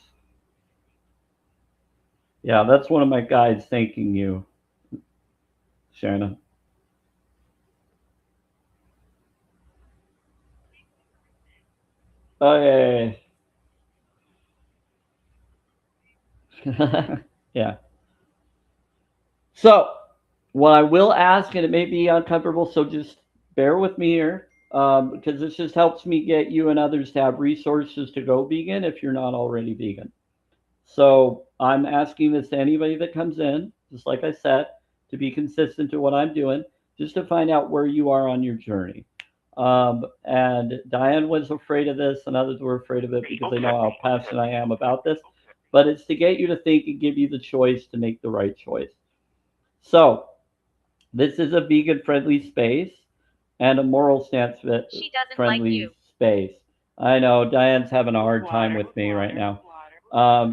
[SPEAKER 1] Yeah, that's one of my guides thanking you, Shannon. Oh yeah. Yeah. So, what I will ask, and it may be uncomfortable, so just bear with me here, because this just helps me get you and others to have resources to go vegan if you're not already vegan. So, I'm asking this to anybody that comes in, just like I said, to be consistent to what I'm doing, just to find out where you are on your journey. And Diane was afraid of this, and others were afraid of it because they know how passionate I am about this. But it's to get you to think and give you the choice to make the right choice. So, this is a vegan friendly space and a moral stance
[SPEAKER 2] She doesn't like
[SPEAKER 1] friendly
[SPEAKER 2] you.
[SPEAKER 1] space. I know Diane's having a hard time with me right now,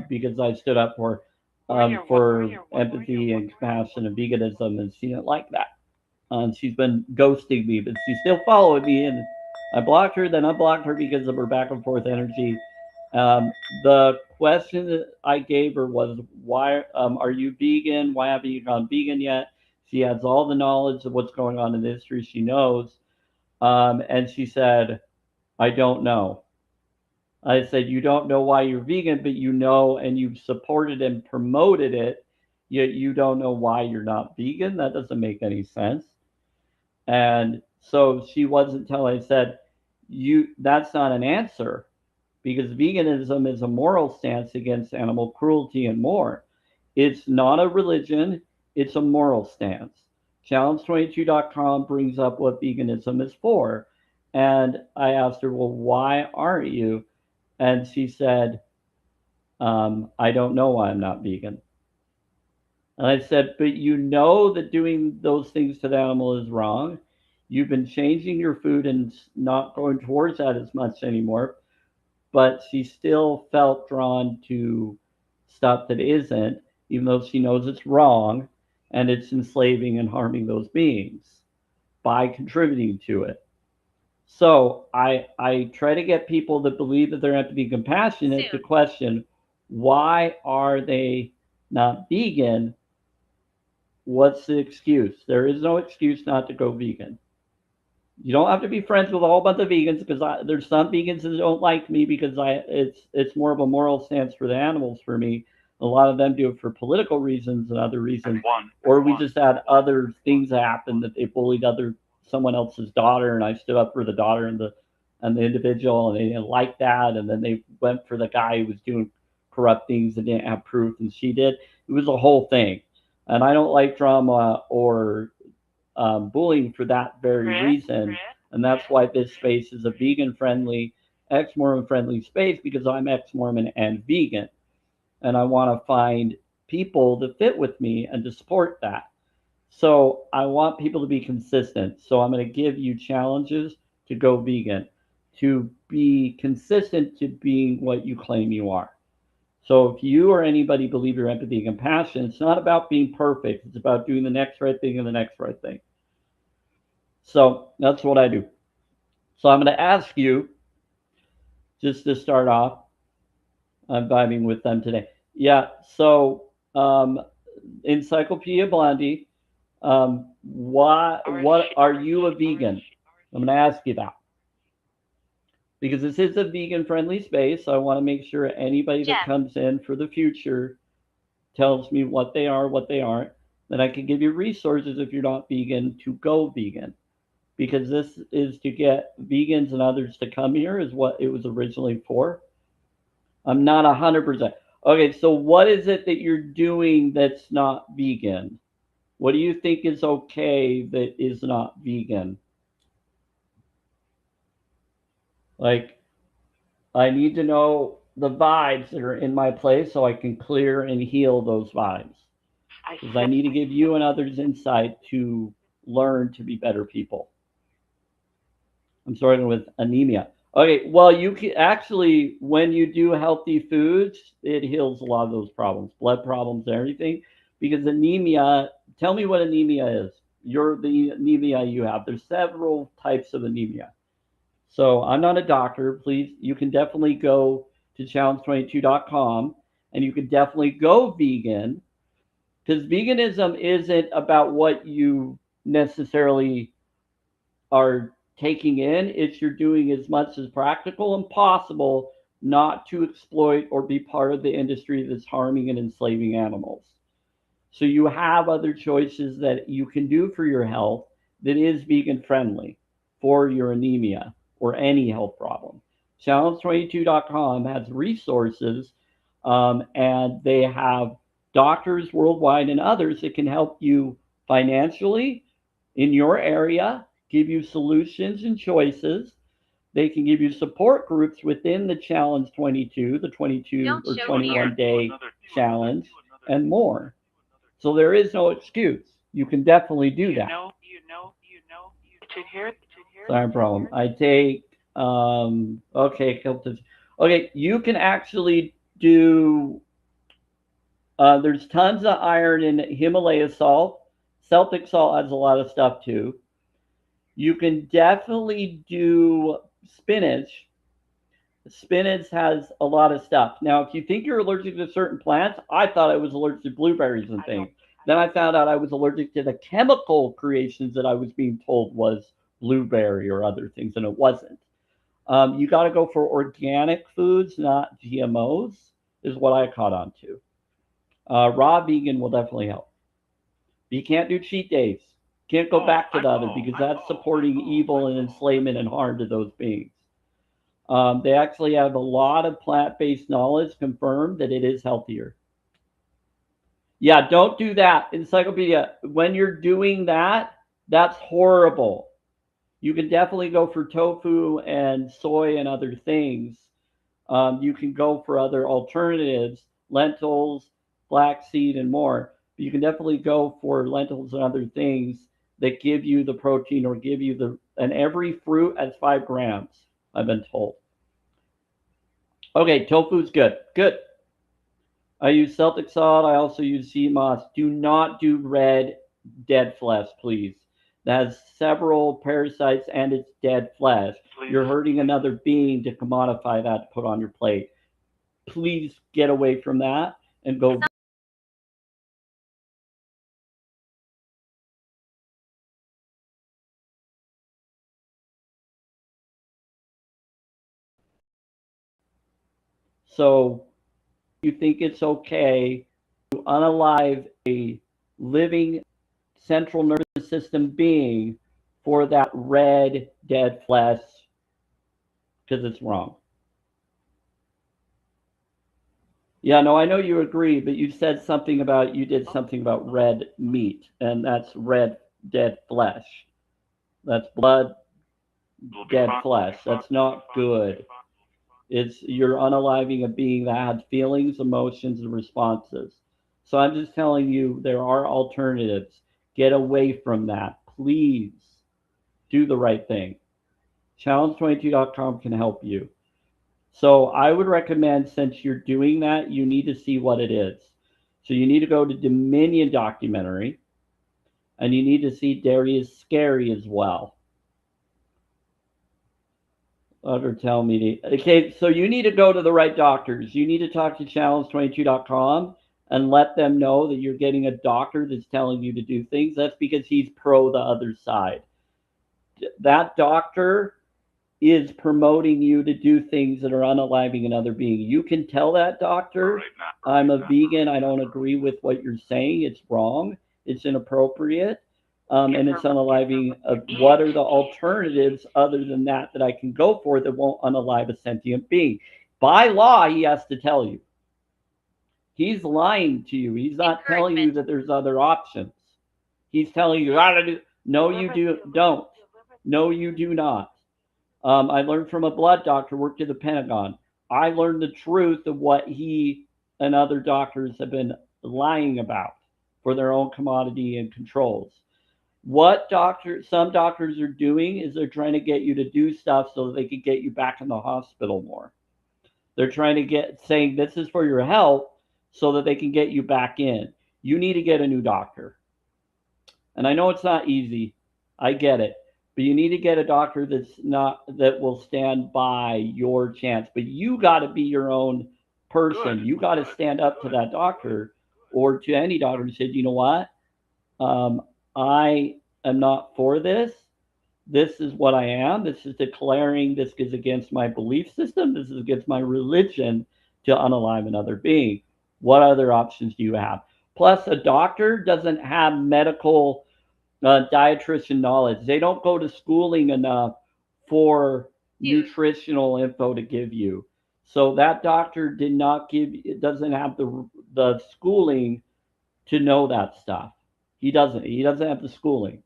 [SPEAKER 1] because I stood up for empathy and compassion and veganism, and she didn't like that. She's been ghosting me, but she still followed me, and I blocked her, then unblocked her because of her back and forth energy. Um, the question that I gave her was, "Why are you vegan? Why haven't you gone vegan yet?" She has all the knowledge of what's going on in the industry. She knows, and she said, "I don't know." I said, "You don't know why you're vegan, but you know, and you've supported and promoted it, yet you don't know why you're not vegan. That doesn't make any sense." And so she wasn't telling. I said, "You, that's not an answer, because veganism is a moral stance against animal cruelty and more. It's not a religion, it's a moral stance. Challenge22.com brings up what veganism is for." And I asked her, "Well, why aren't you?" And she said, "I don't know why I'm not vegan." And I said, "But you know that doing those things to the animal is wrong. You've been changing your food and not going towards that as much anymore." But she still felt drawn to stuff that isn't, even though she knows it's wrong and it's enslaving and harming those beings by contributing to it. So I try to get people that believe that they're have to be compassionate to
[SPEAKER 2] Soon.
[SPEAKER 1] question, why are they not vegan? What's the excuse? There is no excuse not to go vegan. You don't have to be friends with a whole bunch of vegans, because there's some vegans that don't like me because it's more of a moral stance for the animals for me. A lot of them do it for political reasons and other reasons, or we just had other things happen that they bullied other someone else's daughter, and I stood up for the daughter and the individual, and they didn't like that, and then they went for the guy who was doing corrupt things and didn't have proof, and she did. It was a whole thing, and I don't like drama or bullying for that very reason. And that's why this space is a vegan friendly, ex Mormon friendly space, because I'm ex Mormon and vegan. And I want to find people that fit with me and to support that. So I want people to be consistent. So I'm going to give you challenges to go vegan, to be consistent to being what you claim you are. So if you or anybody believe your empathy and compassion, it's not about being perfect. It's about doing the next right thing and the next right thing. So that's what I do. So I'm going to ask you, just to start off, I'm vibing with them today. Yeah. So, Encyclopedia Blondie, what are you a vegan? I'm going to ask you that, because this is a vegan friendly space. So I want to make sure anybody that
[SPEAKER 2] Jeff.
[SPEAKER 1] comes in for the future tells me what they are, what they aren't. Then I can give you resources if you're not vegan to go vegan, because this is to get vegans and others to come here, is what it was originally for. I'm not 100%. Okay, so what is it that you're doing that's not vegan? What do you think is okay that is not vegan? Like, I need to know the vibes that are in my place so I can clear and heal those vibes. because I need to give you and others insight to learn to be better people. I'm starting with anemia. Okay, well, you can actually, when you do healthy foods, it heals a lot of those problems, blood problems, and everything. Because anemia, tell me what anemia is. You're the anemia you have. There's several types of anemia. So I'm not a doctor. Please, you can definitely go to challenge22.com and you can definitely go vegan because veganism isn't about what you necessarily are taking in. It's you're doing as much as practical and possible not to exploit or be part of the industry that's harming and enslaving animals. So you have other choices that you can do for your health that is vegan friendly for your anemia or any health problem. Challenge22.com has resources and they have doctors worldwide and others that can help you financially in your area, give you solutions and choices. They can give you support groups within the Challenge 22, the 22 or 21-day challenge, and more. So there is no excuse. You can definitely do that. Sorry, problem. I take okay, okay. You can actually do. There's tons of iron in Himalaya salt. Celtic salt has a lot of stuff too. You can definitely do spinach. Spinach has a lot of stuff. Now, if you think you're allergic to certain plants, I thought I was allergic to blueberries and things. Then I found out I was allergic to the chemical creations that I was being told was blueberry or other things, and it wasn't. You got to go for organic foods, not GMOs, is what I caught on to. Raw vegan will definitely help. You can't do cheat days. Can't go back to the other because that's supporting evil and enslavement and harm to those beings. They actually have a lot of plant-based knowledge confirmed that it is healthier. Yeah, don't do that. Encyclopedia, when you're doing that, that's horrible. You can definitely go for tofu and soy and other things. You can go for other alternatives, lentils, flaxseed, and more. But you can definitely go for lentils and other things that give you the protein or give you the, and every fruit has 5 grams, I've been told. Okay, tofu's good. Good. I use Celtic salt. I also use sea moss. Do not do red dead flesh, please. That has several parasites and it's dead flesh. You're hurting another being to commodify that to put on your plate. Please get away from that and go. So you think it's okay to unalive a living central nervous system being for that red dead flesh because it's wrong. Yeah, no, I know you agree, but you said something about you did something about red meat, and that's red dead flesh. That's blood dead flesh. That's not good. It's you're unaliving a being that had feelings, emotions, and responses. So I'm just telling you there are alternatives. Get away from that. Please do the right thing. Challenge22.com can help you. So I would recommend, since you're doing that, you need to see what it is. So you need to go to Dominion documentary, and you need to see Dairy is Scary as well. Or tell me to, okay, so you need to go to the right doctors. You need to talk to challenge22.com and let them know that you're getting a doctor that's telling you to do things. That's because he's pro the other side. That doctor is promoting you to do things that are unaliving another being. You can tell that doctor, I'm a vegan, I don't agree with what you're saying, it's wrong, it's inappropriate, and it's unaliving. What are the alternatives other than that that I can go for that won't unalive a sentient being? By law, he has to tell you. He's lying to you. He's not telling you that there's other options. He's telling you, gotta do. No, you don't. No, you do not. I learned from a blood doctor, worked at the Pentagon. I learned the truth of what he and other doctors have been lying about for their own commodity and controls. Some doctors are doing is they're trying to get you to do stuff so that they can get you back in the hospital more. They're trying to get saying this is for your health so that they can get you back in. You need to get a new doctor. And I know it's not easy. I get it. But you need to get a doctor that will stand by your chance. But you got to be your own person. You got to stand up to that doctor or to any doctor and say, you know what? Um, I am not for this. This is what I am. This is declaring this is against my belief system. This is against my religion to unalive another being. What other options do you have? Plus, a doctor doesn't have medical dietitian knowledge. They don't go to schooling enough for nutritional info to give you. So that doctor did not give. It doesn't have the schooling to know that stuff. He doesn't. He doesn't have the schooling.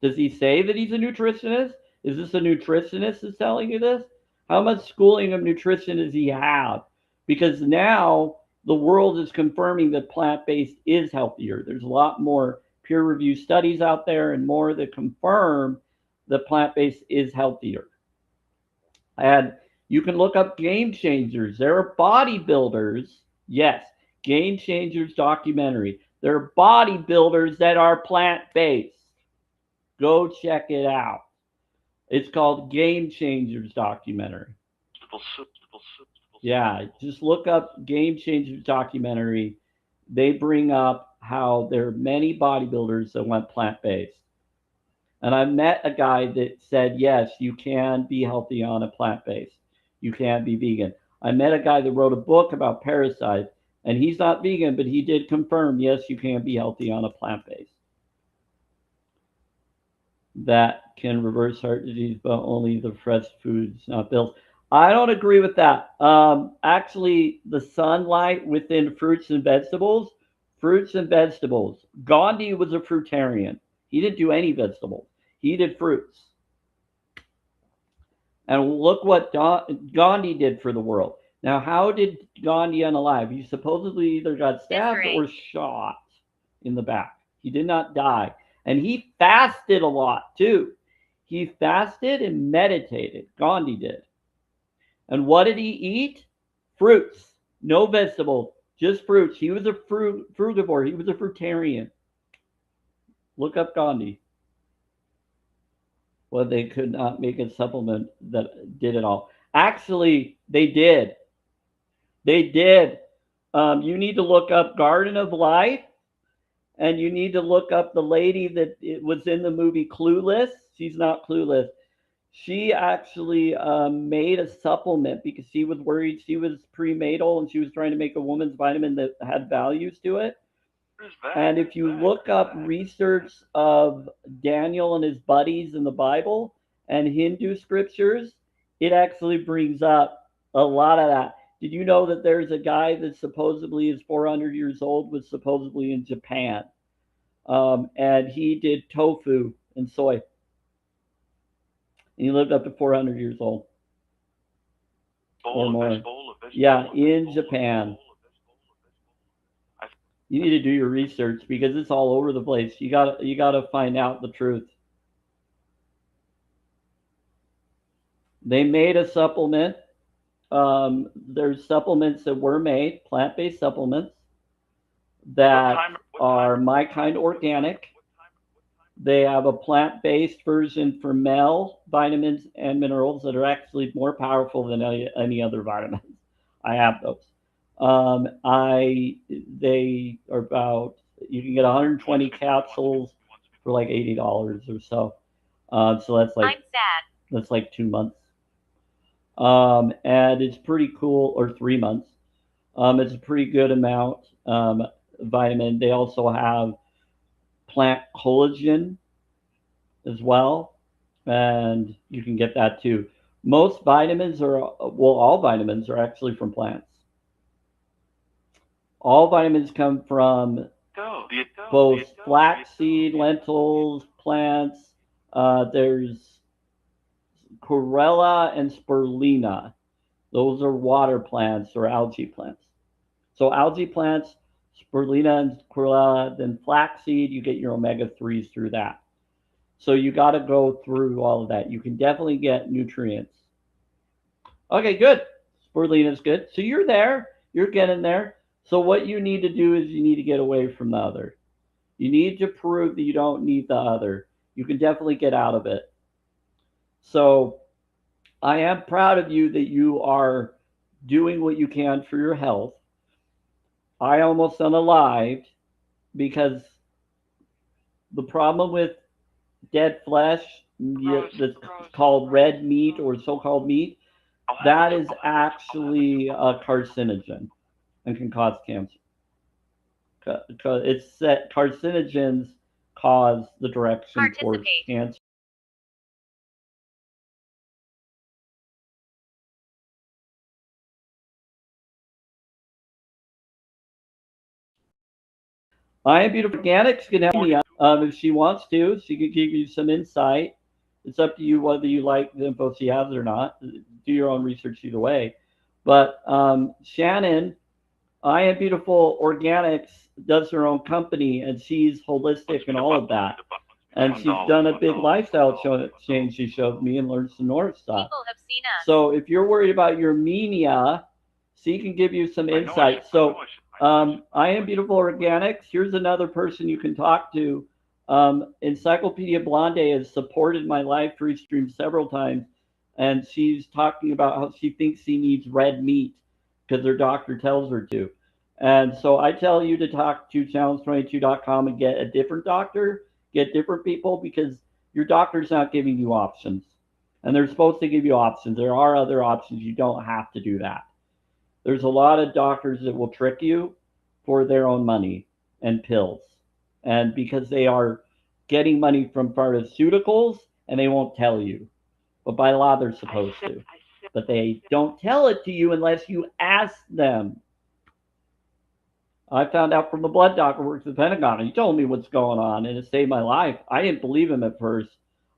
[SPEAKER 1] Does he say that he's a nutritionist? Is this a nutritionist that's telling you this? How much schooling of nutrition does he have? Because now the world is confirming that plant-based is healthier. There's a lot more peer-reviewed studies out there and more that confirm that plant-based is healthier. And you can look up Game Changers. There are bodybuilders. Yes, Game Changers documentary. There are bodybuilders that are plant-based. Go check it out. It's called Game Changers documentary. Yeah, just look up Game Changers documentary. They bring up how there are many bodybuilders that went plant-based. And I met a guy that said, yes, you can be healthy on a plant-based. You can be vegan. I met a guy that wrote a book about parasites, and he's not vegan, but he did confirm, yes, you can be healthy on a plant-based. That can reverse heart disease, but only the fresh foods, not pills. I don't agree with that. Actually, the sunlight within fruits and vegetables, Gandhi was a fruitarian. He didn't do any vegetables. He did fruits. And look what Gandhi did for the world. Now, how did Gandhi unalive? He supposedly either got stabbed or shot in the back. He did not die. And he fasted a lot too. He fasted and meditated. Gandhi did. And what did he eat? Fruits. No vegetables, just fruits. He was a frugivore. He was a fruitarian. Look up Gandhi. Well, they could not make a supplement that did it all. Actually, they did. They did. You need to look up Garden of Life, and you need to look up the lady that was in the movie Clueless. She's not Clueless. She actually made a supplement because she was worried she was prenatal and she was trying to make a woman's vitamin that had values to it. And if you look up research of Daniel and his buddies in the Bible and Hindu scriptures, it actually brings up a lot of that. Did you know that there's a guy that supposedly is 400 years old, was supposedly in Japan, and he did tofu and soy, and he lived up to 400 years old or more. Yeah, in Japan. You need to do your research because it's all over the place. You gotta find out the truth. They made a supplement. There's supplements that were made, plant-based supplements that are My Kind Organic. They have a plant-based version for male vitamins and minerals that are actually more powerful than any other vitamins. I have those. They are about, you can get 120 capsules for like $80 or so. So that's like 2 months. And it's pretty cool, or 3 months. It's a pretty good amount vitamin. They also have plant collagen as well, and you can get that too. Most vitamins all vitamins are actually from plants. All vitamins come from both flaxseed, lentils, plants. There's chlorella and spirulina. Those are water plants or algae plants. So algae plants spirulina and chlorella, then flaxseed, you get your omega-3s through that. So you got to go through all of that. You can definitely get nutrients. Okay, good. Spirulina is good. So you're there. You're getting there. So what you need to do is you need to get away from the other. You need to prove that you don't need the other. You can definitely get out of it. So I am proud of you that you are doing what you can for your health. I almost unalived because the problem with dead flesh that's called red meat or so-called meat, that is actually a carcinogen and can cause cancer. Because it's that carcinogens cause the direction towards cancer. I Am Beautiful Organics can help me if she wants to. She could give you some insight. It's up to you whether you like the info she has or not. Do your own research either way. But Shannon, I Am Beautiful Organics does her own company, and she's holistic and all of that. And she's done a big lifestyle change she showed me and learned some North stuff.
[SPEAKER 2] People have seen us.
[SPEAKER 1] So if you're worried about your mania, she can give you some insight. So I Am Beautiful Organics. Here's another person you can talk to. Encyclopedia Blonde has supported my live free stream several times, and she's talking about how she thinks she needs red meat because her doctor tells her to. And so I tell you to talk to challenge22.com and get a different doctor, get different people, because your doctor's not giving you options. And they're supposed to give you options. There are other options. You don't have to do that. There's a lot of doctors that will trick you for their own money and pills. And because they are getting money from pharmaceuticals and they won't tell you. But by law, they're supposed to. But they don't tell it to you unless you ask them. I found out from a blood doctor who works at the Pentagon. And he told me what's going on, and it saved my life. I didn't believe him at first.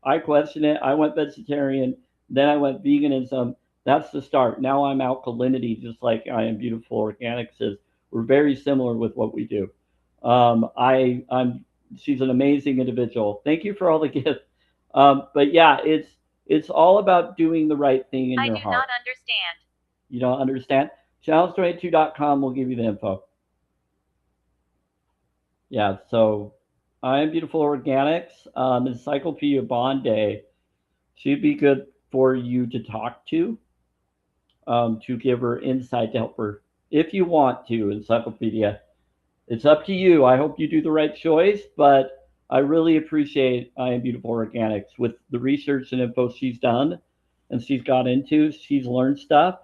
[SPEAKER 1] I questioned it. I went vegetarian. Then I went veganism. That's the start. Now I'm alkalinity, just like I Am Beautiful Organics is. We're very similar with what we do. She's an amazing individual. Thank you for all the gifts. But yeah, it's all about doing the right thing in your heart.
[SPEAKER 2] I do not understand.
[SPEAKER 1] You don't understand? Challenge22.com will give you the info. Yeah, so I Am Beautiful Organics, Encyclopedia Bonde. She'd be good for you to talk to give her insight to help her if you want to. Encyclopedia, it's up to you. I hope you do the right choice, but I really appreciate I Am Beautiful Organics with the research and info she's done and she's got into. She's learned stuff.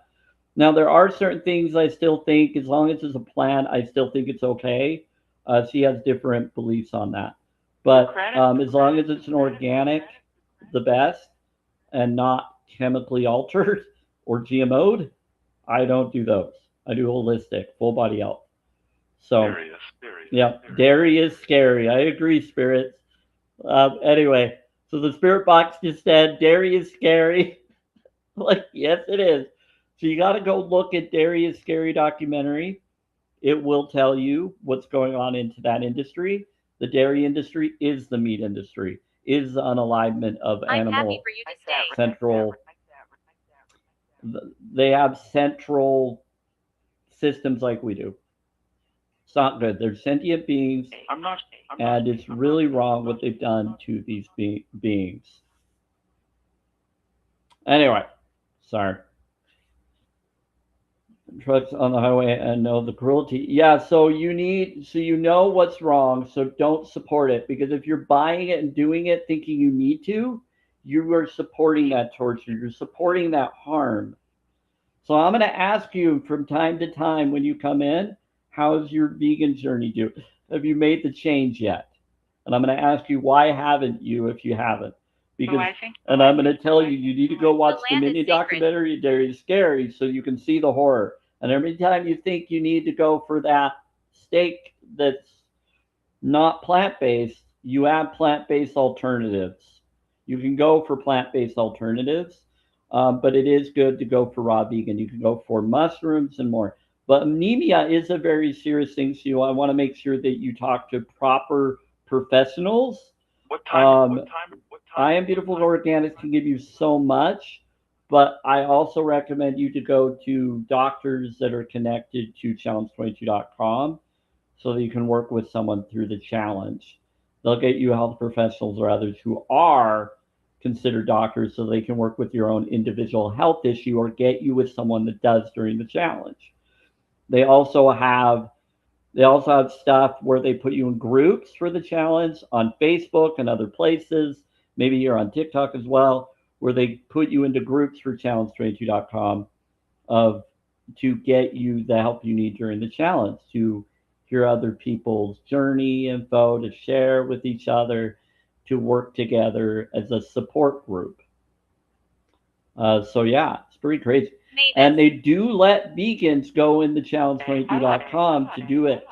[SPEAKER 1] Now there are certain things I still think, as long as it's a plant, I still think it's okay. She has different beliefs on that, but as long as it's an organic, the best, and not chemically altered or GMO'd, I don't do those. I do holistic, full body health. So, yeah, dairy is scary. I agree, spirits. Anyway, so the spirit box just said dairy is scary. Like, yes, it is. So you got to go look at Dairy is Scary documentary. It will tell you what's going on into that industry. The dairy industry is the meat industry, is the unalignment of animal.
[SPEAKER 2] I'm happy for you to stay.
[SPEAKER 1] Central. They have central systems like we do. It's not good. They're sentient beings, and it's really wrong what they've done to these beings. Anyway, sorry. Trucks on the highway and know the cruelty. Yeah, so you know what's wrong, so don't support it, because if you're buying it and doing it thinking you need to, you are supporting that torture. You're supporting that harm. So I'm going to ask you from time to time when you come in, how's your vegan journey do? Have you made the change yet? And I'm going to ask you, why haven't you if you haven't? Because, and I'm going to tell you, you need to go watch the mini documentary, Dairy is Scary, so you can see the horror. And every time you think you need to go for that steak that's not plant-based, you have plant-based alternatives. You can go for plant-based alternatives, but it is good to go for raw vegan. You can go for mushrooms and more. But anemia is a very serious thing, so I want to make sure that you talk to proper professionals.
[SPEAKER 3] What time?
[SPEAKER 1] Um, I Am Beautiful Organics can give you so much, but I also recommend you to go to doctors that are connected to challenge22.com so that you can work with someone through the challenge. They'll get you health professionals or others who are considered doctors so they can work with your own individual health issue or get you with someone that does during the challenge. They also have they also have stuff where they put you in groups for the challenge on Facebook and other places. Maybe you're on TikTok as well, where they put you into groups for challenge22.com of to get you the help you need during the challenge, to hear other people's journey info, to share with each other, to work together as a support group. So yeah, it's pretty crazy. And they do let vegans go in the challenge22.com to do it.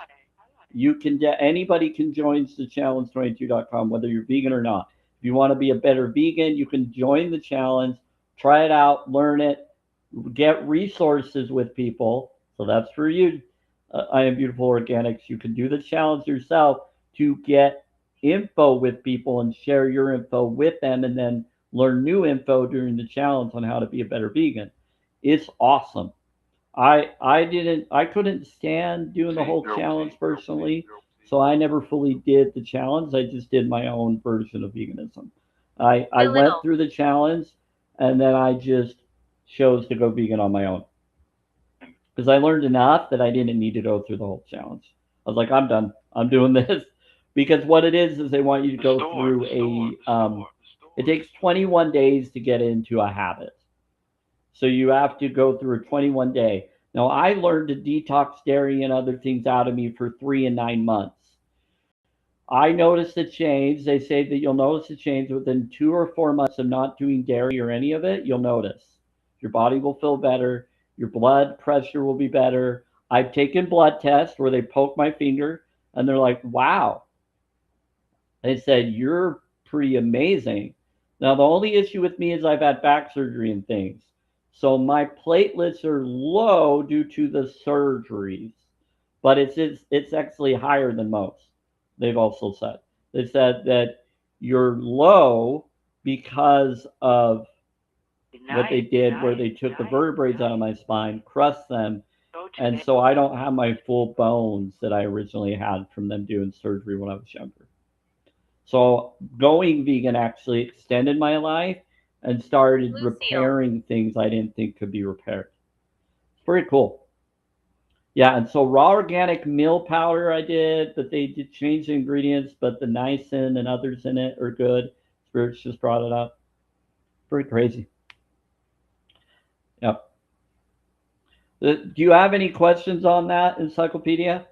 [SPEAKER 1] You can anybody can join the challenge22.com whether you're vegan or not. If you want to be a better vegan, you can join the challenge, try it out, learn it, get resources with people. So that's for you. I Am Beautiful Organics. You can do the challenge yourself to get info with people and share your info with them and then learn new info during the challenge on how to be a better vegan. It's awesome. I couldn't stand doing the whole challenge personally, so I never fully did the challenge. I just did my own version of veganism. I went through the challenge and then I just chose to go vegan on my own because I learned enough that I didn't need to go through the whole challenge. I was like, I'm done. I'm doing this because what it is they want you to go through it takes 21 days to get into a habit. So you have to go through a 21 day. Now I learned to detox dairy and other things out of me for 3 and 9 months. I noticed a change. They say that you'll notice a change within 2 or 4 months of not doing dairy or any of it. You'll notice your body will feel better. Your blood pressure will be better. I've taken blood tests where they poke my finger and they're like, wow. They said, you're pretty amazing. Now, the only issue with me is I've had back surgery and things. So my platelets are low due to the surgeries, but it's actually higher than most. They've also said. They said that you're low because of what they did where they took the vertebrae out of my spine, crushed them, and so I don't have my full bones that I originally had from them doing surgery when I was younger. So going vegan actually extended my life and started repairing things I didn't think could be repaired. It's pretty cool. Yeah, and so raw organic meal powder I did, but they did change the ingredients, but the niacin and others in it are good. Spirits just brought it up. Pretty crazy. Yep. Do you have any questions on that encyclopedia?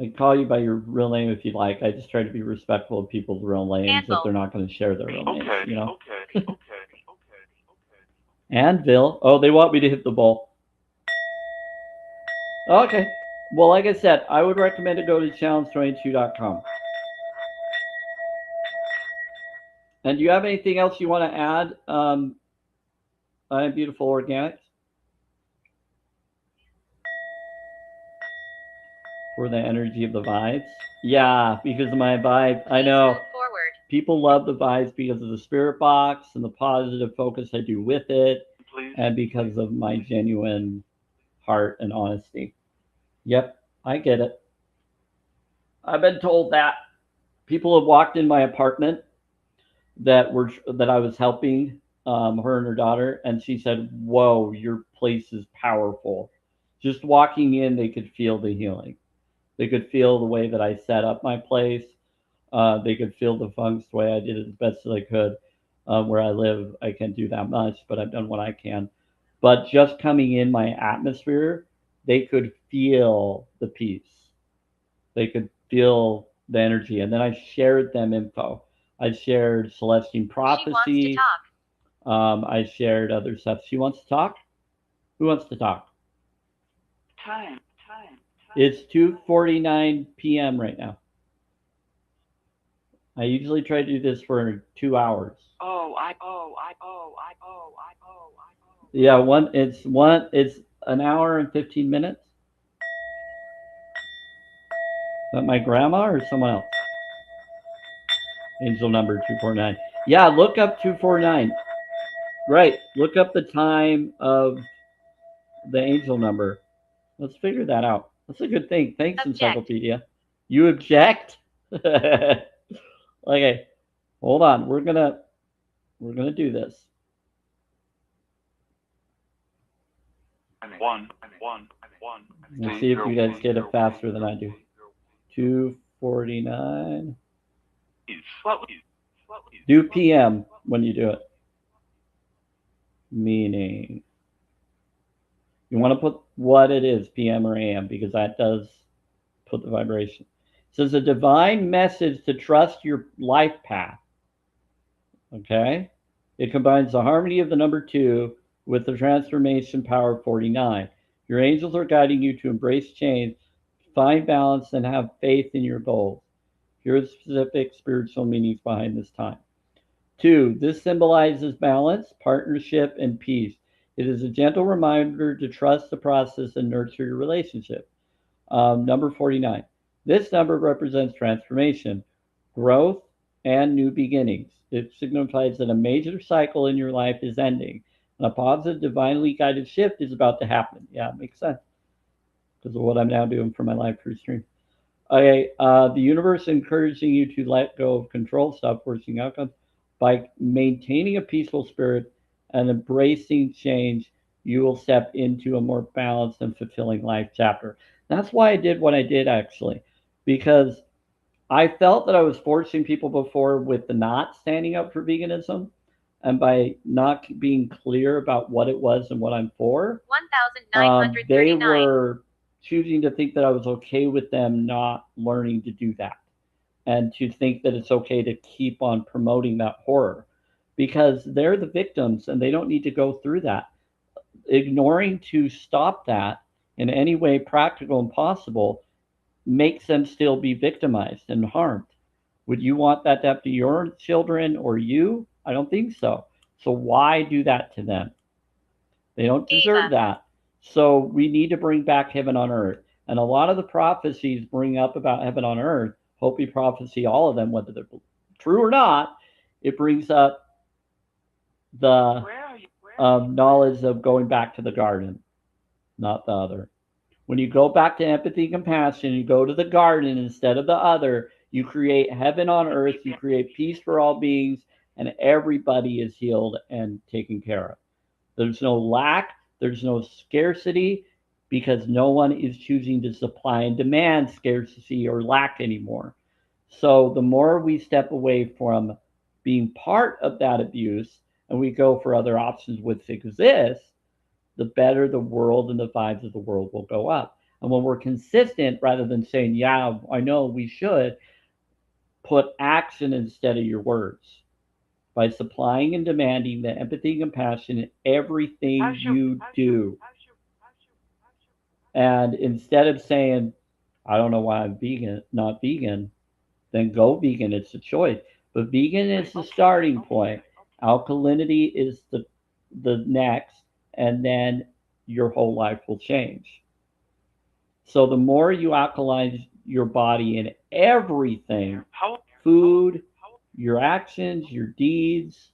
[SPEAKER 1] I can call you by your real name if you'd like. I just try to be respectful of people's real names if they're not going to share their real names, you know?
[SPEAKER 3] Okay.
[SPEAKER 1] Anvil. Oh, they want me to hit the ball. Okay. Well, like I said, I would recommend to go to challenge22.com. And do you have anything else you want to add? I Am Beautiful Organics? For the energy of the vibes? Yeah, because of my vibe. I know. People love the vibes because of the spirit box and the positive focus I do with it, and because of my genuine heart and honesty. Yep, I get it. I've been told that people have walked in my apartment that I was helping her and her daughter, and she said, "Whoa, your place is powerful." Just walking in, they could feel the healing. They could feel the way that I set up my place. They could feel the feng shui. I did it as best as I could. Where I live, I can't do that much, but I've done what I can. But just coming in my atmosphere, they could feel the peace. They could feel the energy. And then I shared them info. I shared Celestine Prophecy. I shared other stuff. She wants to talk? Who wants to talk?
[SPEAKER 3] Time.
[SPEAKER 1] It's 2:49 p.m. right now. I usually try to do this for 2 hours. Yeah, it's an hour and 15 minutes. Is that my grandma or someone else? Angel number 249. Yeah, look up 249. Right, look up the time of the angel number. Let's figure that out. That's a good thing. Thanks,
[SPEAKER 2] Object.
[SPEAKER 1] Encyclopedia. You object? Okay, hold on. We're gonna do this. Let's see if you guys get it faster than I do. 249. Do PM when you do it. Meaning, you want to put what it is, PM or AM, because that does put the vibration. It says a divine message to trust your life path. Okay? It combines the harmony of the number 2 with the transformation power of 49. Your angels are guiding you to embrace change, find balance, and have faith in your goals. Here are the specific spiritual meanings behind this time. 2. This symbolizes balance, partnership, and peace. It is a gentle reminder to trust the process and nurture your relationship. Number 49. This number represents transformation, growth, and new beginnings. It signifies that a major cycle in your life is ending, and a positive, divinely guided shift is about to happen. Yeah, it makes sense because of what I'm now doing for my live free stream. Okay, the universe encouraging you to let go of control, stop forcing outcomes. By maintaining a peaceful spirit and embracing change, you will step into a more balanced and fulfilling life chapter. That's why I did what I did, actually, because I felt that I was forcing people before with the not standing up for veganism, and by not being clear about what it was and what I'm for, they
[SPEAKER 2] 1939.
[SPEAKER 1] were choosing to think that I was okay with them not learning to do that, and to think that it's okay to keep on promoting that horror because they're the victims and they don't need to go through that. Ignoring to stop that in any way practical and possible makes them still be victimized and harmed. Would you want that to happen to your children or you? I don't think so. So why do that to them? They don't deserve that. So we need to bring back heaven on earth. And a lot of the prophecies bring up about heaven on earth, Hopi prophecy, all of them, whether they're true or not, it brings up the knowledge of going back to the garden, not the other. When you go back to empathy and compassion, you go to the garden instead of the other, you create heaven on earth, you create peace for all beings, and everybody is healed and taken care of. There's no lack, there's no scarcity, because no one is choosing to supply and demand scarcity or lack anymore. So the more we step away from being part of that abuse and we go for other options which exist, the better the world and the vibes of the world will go up. And when we're consistent, rather than saying, yeah, I know we should, put action instead of your words by supplying and demanding the empathy and compassion in everything you do. And instead of saying, I don't know why I'm vegan, not vegan, then go vegan. It's a choice. But vegan is the starting point. Alkalinity is the next, and then your whole life will change. So the more you alkalize your body in everything, food, your actions, your deeds,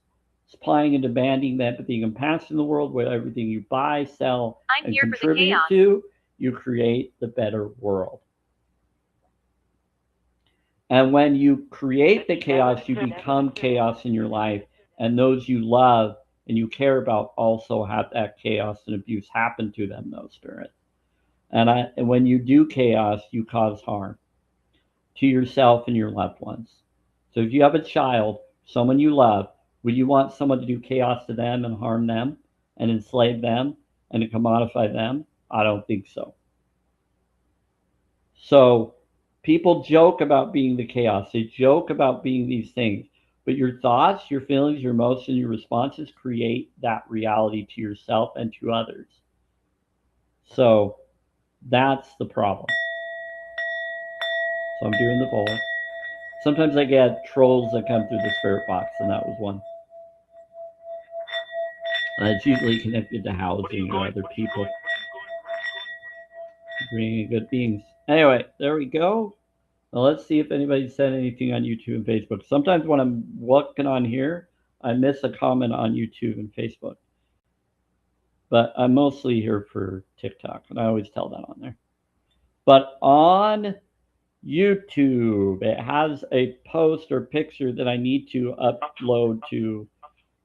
[SPEAKER 1] supplying and demanding the empathy and compassion in the world, with everything you buy, sell, and contribute to, you create the better world. And when you create the chaos, you become chaos in your life. And those you love and you care about also have that chaos and abuse happen to them, those spirits. And when you do chaos, you cause harm to yourself and your loved ones. So if you have a child, someone you love, would you want someone to do chaos to them and harm them and enslave them and to commodify them? I don't think so. So people joke about being the chaos. They joke about being these things. But your thoughts, your feelings, your emotions, your responses create that reality to yourself and to others. So that's the problem. So I'm doing the bullet. Sometimes I get trolls that come through the spirit box, and that was one. It's usually connected to housing or other people bringing good beings. Anyway, there we go. Now let's see if anybody said anything on YouTube and Facebook. Sometimes when I'm looking on here, I miss a comment on YouTube and Facebook. But I'm mostly here for TikTok, and I always tell that on there. But on YouTube, it has a post or picture that I need to upload to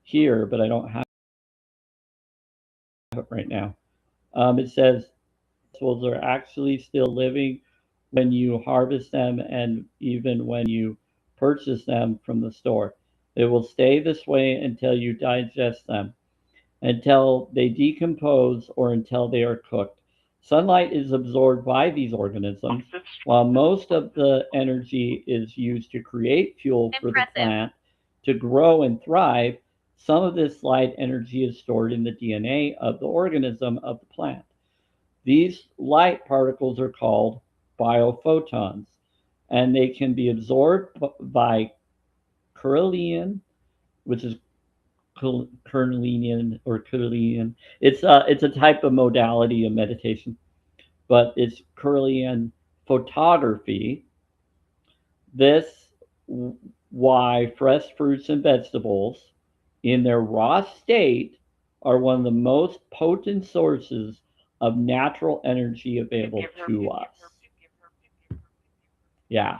[SPEAKER 1] here, but I don't have it right now. It says vegetables are actually still living when you harvest them and even when you purchase them from the store. They will stay this way until you digest them, until they decompose or until they are cooked. Sunlight is absorbed by these organisms, while most of the energy is used to create fuel for the plant to grow and thrive. Some of this light energy is stored in the DNA of the organism of the plant. These light particles are called biophotons, and they can be absorbed by Kirlian, which is Kirlian or Kirlian. It's a type of modality of meditation, but it's Kirlian photography. This why fresh fruits and vegetables in their raw state are one of the most potent sources of natural energy available to us. Yeah.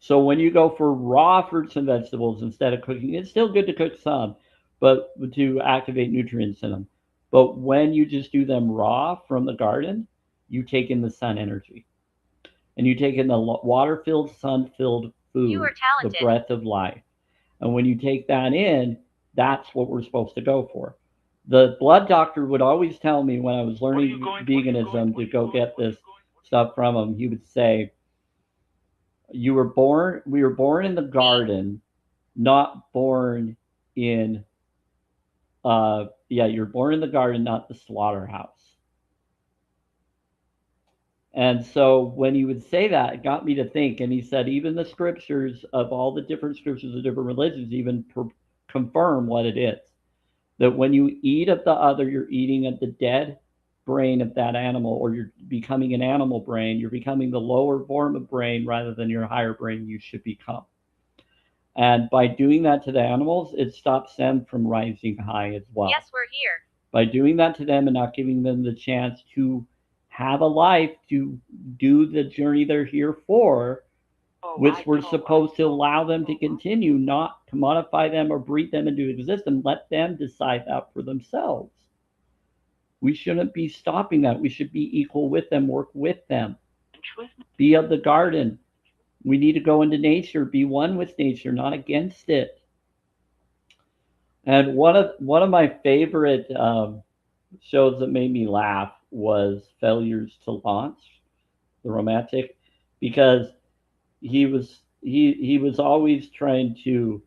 [SPEAKER 1] So when you go for raw fruits and vegetables instead of cooking, it's still good to cook some, but to activate nutrients in them. But when you just do them raw from the garden, you take in the sun energy and you take in the water filled, sun filled
[SPEAKER 2] You
[SPEAKER 1] food,
[SPEAKER 2] are
[SPEAKER 1] the
[SPEAKER 2] talented.
[SPEAKER 1] breath of life. And when you take that in, that's what we're supposed to go for. The blood doctor would always tell me when I was learning veganism to go get this stuff from him. He would say, we were born in the garden, not born in, yeah, you're born in the garden, not the slaughterhouse. And so when he would say that, it got me to think. And he said, even the scriptures of all the different scriptures of different religions even confirm what it is. That when you eat of the other, you're eating of the dead brain of that animal, or you're becoming an animal brain. You're becoming the lower form of brain rather than your higher brain you should become. And by doing that to the animals, it stops them from rising high as well.
[SPEAKER 2] Yes, we're here.
[SPEAKER 1] By doing that to them and not giving them the chance to have a life, to do the journey they're here for, which we're supposed to allow them to continue, not commodify them or breed them into existence, let them decide that for themselves. We shouldn't be stopping that. We should be equal with them, work with them, be of the garden. We need to go into nature, be one with nature, not against it. And one of my favorite shows that made me laugh was Failures to Launch, the romantic, because he was always trying to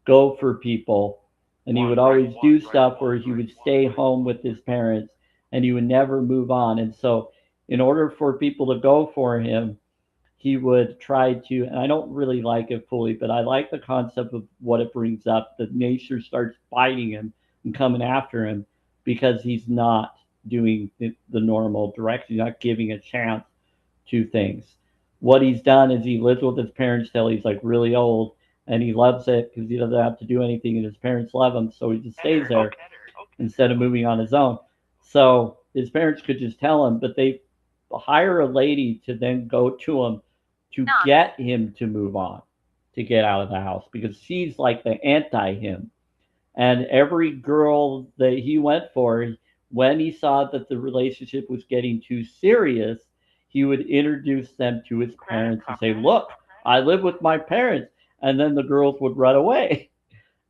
[SPEAKER 1] go for people, and he would always do stuff where he would stay home with his parents and he would never move on. And so in order for people to go for him, he would try to, and I don't really like it fully, but I like the concept of what it brings up, that nature starts fighting him and coming after him because he's not doing the normal direction, he's not giving a chance to things. What he's done is he lives with his parents till he's like really old, and he loves it because he doesn't have to do anything, and his parents love him, so he just stays there instead of moving on his own. So his parents could just tell him, but they hire a lady to then go to him to get him to move on, to get out of the house, because she's like the anti him. And every girl that he went for, when he saw that the relationship was getting too serious, he would introduce them to his parents and say, "Look, I live with my parents." And then the girls would run away.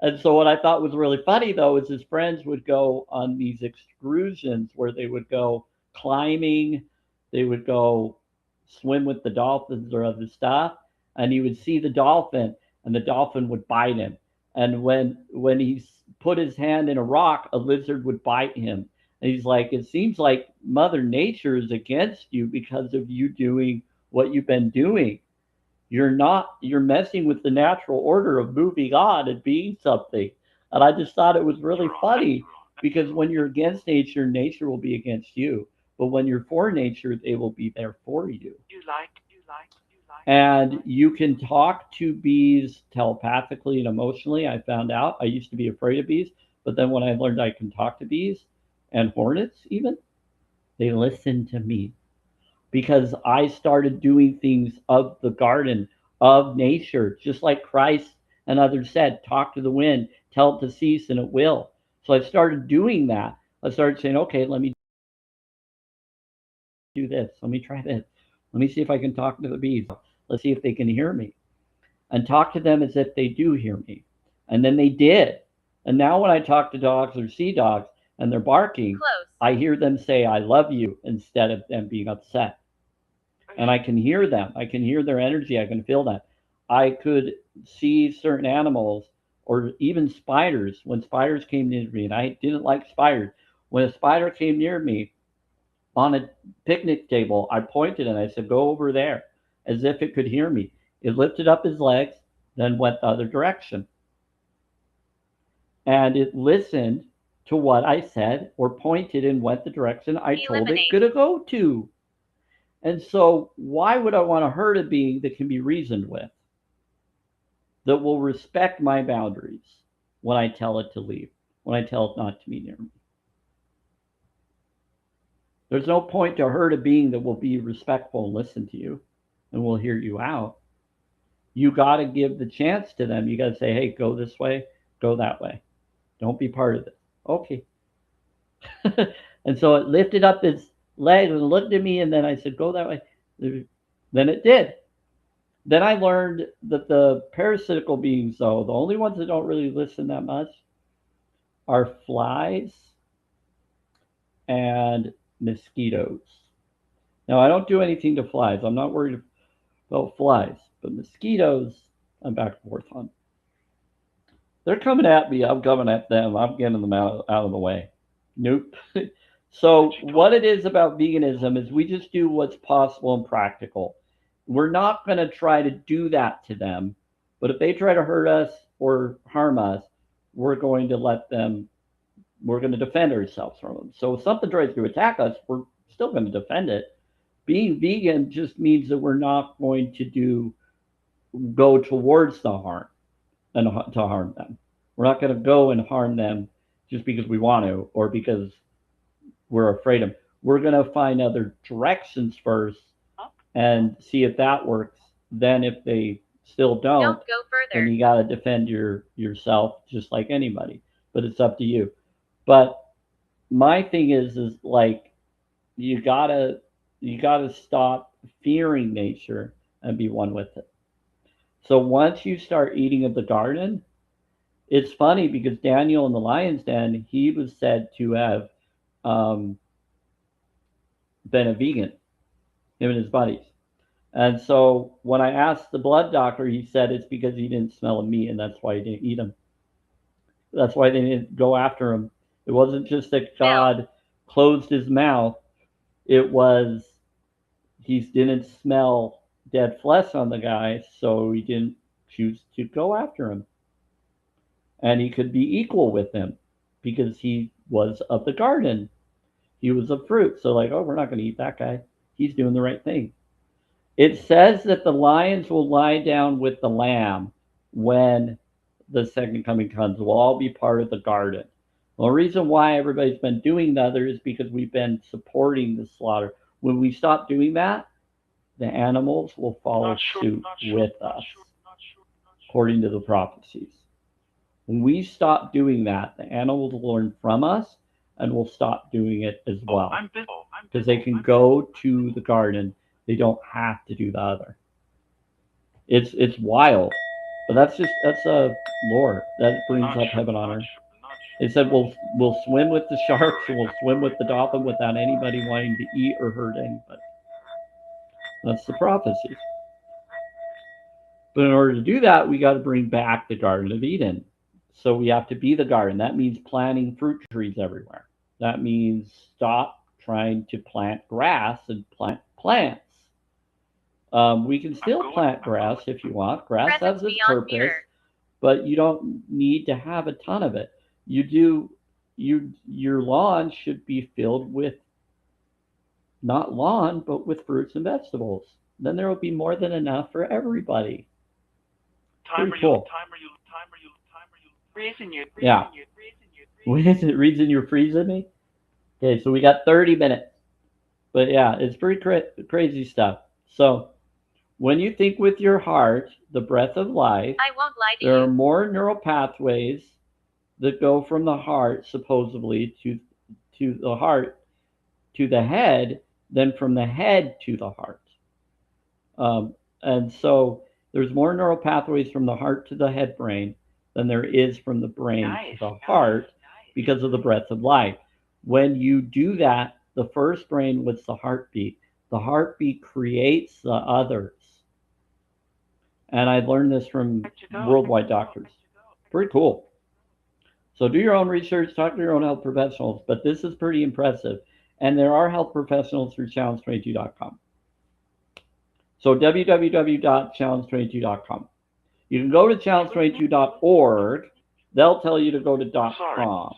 [SPEAKER 1] And so what I thought was really funny though is his friends would go on these excursions where they would go climbing, they would go swim with the dolphins or other stuff, and he would see the dolphin and the dolphin would bite him. And when he put his hand in a rock, a lizard would bite him. And he's like, it seems like Mother Nature is against you because of you doing what you've been doing. You're messing with the natural order of moving on and being something. And I just thought it was really funny Because when you're against nature, nature will be against you. But when you're for nature, they will be there for you. And you can talk to bees telepathically and emotionally. I found out I used to be afraid of bees, but then when I learned I can talk to bees and hornets, even, they listen to me because I started doing things of the garden, of nature, just like Christ and others said, talk to the wind, tell it to cease, and it will. So I started doing that. I started saying, okay, let me do this. Let me try this. Let me see if I can talk to the bees. Let's see if they can hear me. And talk to them as if they do hear me. And then they did. And now when I talk to dogs or see dogs and they're barking,
[SPEAKER 2] Close.
[SPEAKER 1] I hear them say, I love you, instead of them being upset. And I can hear them. I can hear their energy. I can feel that. I could see certain animals or even spiders. When spiders came near me, and I didn't like spiders, when a spider came near me on a picnic table, I pointed and I said, go over there, as if it could hear me. It lifted up his legs, then went the other direction. And it listened to what I said or pointed and went the direction I told it to go to. And so, why would I want to hurt a being that can be reasoned with, that will respect my boundaries when I tell it to leave, when I tell it not to be near me? There's no point to hurt a being that will be respectful and listen to you and will hear you out. You got to give the chance to them. You got to say, hey, go this way, go that way. Don't be part of it. Okay. And so it lifted up its legs and looked at me, and then I said, go that way. Then it did. Then I learned that the parasitical beings, though, the only ones that don't really listen that much are flies and mosquitoes. Now, I don't do anything to flies. I'm not worried about flies, but mosquitoes, I'm back and forth on. They're coming at me. I'm coming at them. I'm getting them out of the way. Nope. So, what it is about veganism is we just do what's possible and practical. We're not going to try to do that to them, but if they try to hurt us or harm us, we're going to let them, we're going to defend ourselves from them. So, if something tries to attack us, we're still going to defend it. Being vegan just means that we're not going to go towards the harm and to harm them. We're not going to go and harm them just because we want to or because we're afraid of. We're going to find other directions first and see if that works. Then, if they still don't
[SPEAKER 2] go further.
[SPEAKER 1] then you got to defend yourself just like anybody. But it's up to you. But my thing is like you gotta stop fearing nature and be one with it. So once you start eating of the garden, it's funny because Daniel in the lion's den, he was said to have um, been a vegan, him and his buddies. And so when I asked the blood doctor, he said it's because he didn't smell of meat and that's why he didn't eat him. That's why they didn't go after him. It wasn't just that God closed his mouth, it was he didn't smell dead flesh on the guy, so he didn't choose to go after him. And he could be equal with him because he was of the garden. He was of fruit. So, like, oh, we're not going to eat that guy. He's doing the right thing. It says that the lions will lie down with the lamb when the second coming comes. We'll all be part of the garden. Well, the reason why everybody's been doing the other is because we've been supporting the slaughter. When we stop doing that, the animals will follow suit with us, according to the prophecies. When we stop doing that, the animals will learn from us and will stop doing it as well. Because they can go to the garden. They don't have to do the other. It's wild. But that's a lore. That brings up heaven on earth. They said we'll swim with the sharks and we'll swim with the dolphin without anybody wanting to eat or hurt anybody. That's the prophecy. But in order to do that, we got to bring back the Garden of Eden. So we have to be the garden. That means planting fruit trees everywhere. That means stop trying to plant grass and plant plants. We can still plant grass if you want. Grass has its purpose, but you don't need to have a ton of it. You do your lawn should be filled with not lawn, but with fruits and vegetables. Then there will be more than enough for everybody. Pretty cool.
[SPEAKER 3] Freezing you.
[SPEAKER 1] Yeah. Reason you're freezing me? Okay, so we got 30 minutes. But yeah, it's pretty crazy stuff. So when you think with your heart, the breath of life,
[SPEAKER 2] I won't lie to
[SPEAKER 1] there
[SPEAKER 2] you.
[SPEAKER 1] are more neural pathways that go from the heart, supposedly, to the heart to the head than from the head to the heart. And so there's more neural pathways from the heart to the head brain than there is from the brain to the heart because of the breath of life. When you do that, the first brain was the heartbeat. The heartbeat creates the others. And I learned this from worldwide doctors. Pretty cool. So do your own research, talk to your own health professionals, but this is pretty impressive. And there are health professionals through challenge22.com. So www.challenge22.com. You can go to challenge22.org. They'll tell you to go to .com.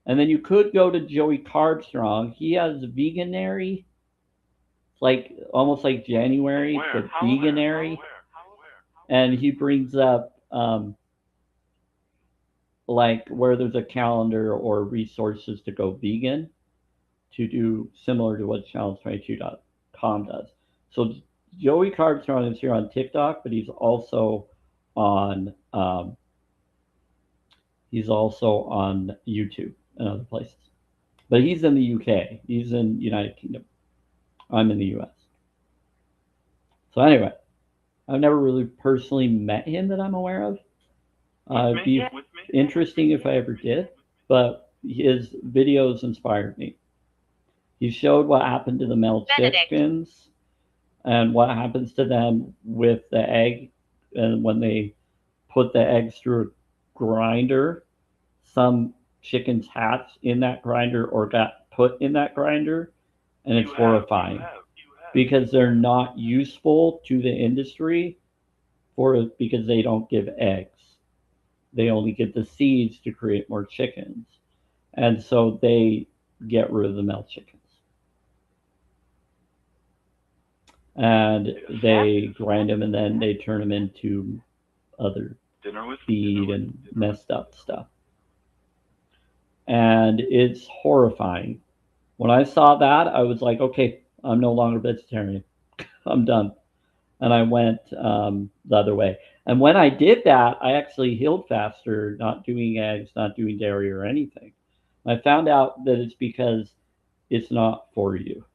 [SPEAKER 1] And then you could go to Joey Carbstrong. He has Veganary, like almost like January, but Veganary. And he brings up like where there's a calendar or resources to go vegan to do similar to what challenge22.com does. So Joey Carbstrong is here on TikTok, but he's also on YouTube and other places. But he's in the UK. He's in United Kingdom. I'm in the US. So anyway, I've never really personally met him that I'm aware of. It'd be interesting if I ever did, but his videos inspired me. He showed what happened to the male chickens and what happens to them with the egg, and when they put the eggs through a grinder, some chickens hatch in that grinder or got put in that grinder, and it's horrifying because they're not useful to the industry because they don't give eggs. They only get the seeds to create more chickens. And so they get rid of the male chickens. And they grind them and then they turn them into other feed and messed up stuff. And it's horrifying. When I saw that, I was like, okay, I'm no longer vegetarian. I'm done. And I went the other way. And when I did that, I actually healed faster, not doing eggs, not doing dairy or anything. I found out that it's because it's not for you.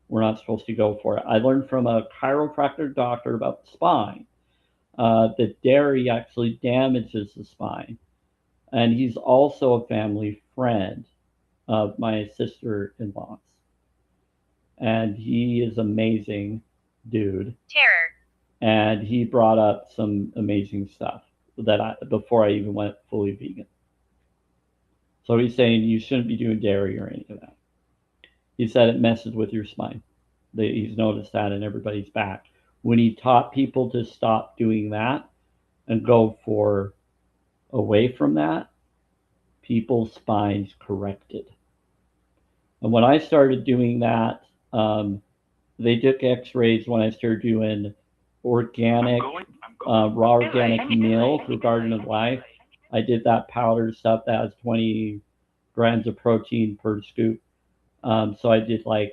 [SPEAKER 1] We're not supposed to go for it. I learned from a chiropractor doctor about the spine that dairy actually damages the spine. And he's also a family friend of my sister-in-law's. And he is amazing dude.
[SPEAKER 2] Terror.
[SPEAKER 1] And he brought up some amazing stuff before I even went fully vegan. So he's saying you shouldn't be doing dairy or any of that. He said it messes with your spine. He's noticed that in everybody's back. When he taught people to stop doing that and go away from that, people's spines corrected. And when I started doing that, they took x-rays when I started doing organic, raw organic meal through Garden of Life. I did that powder stuff that has 20 grams of protein per scoop. So I did I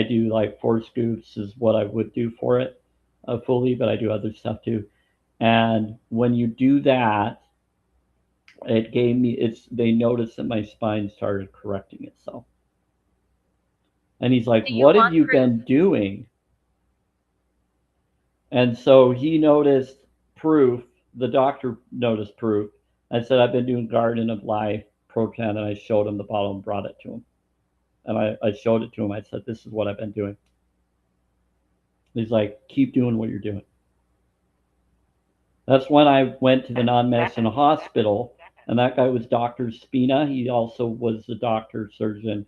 [SPEAKER 1] do like 4 scoops is what I would do for it fully, but I do other stuff too. And when you do that, they noticed that my spine started correcting itself. And he's like, what have you been doing? And so he noticed proof. The doctor noticed proof. I said, I've been doing Garden of Life Pro-10, and I showed him the bottle and brought it to him. And I showed it to him. I said, this is what I've been doing. He's like, keep doing what you're doing. That's when I went to the non-medicine hospital, and that guy was Dr. Spina. He also was the doctor surgeon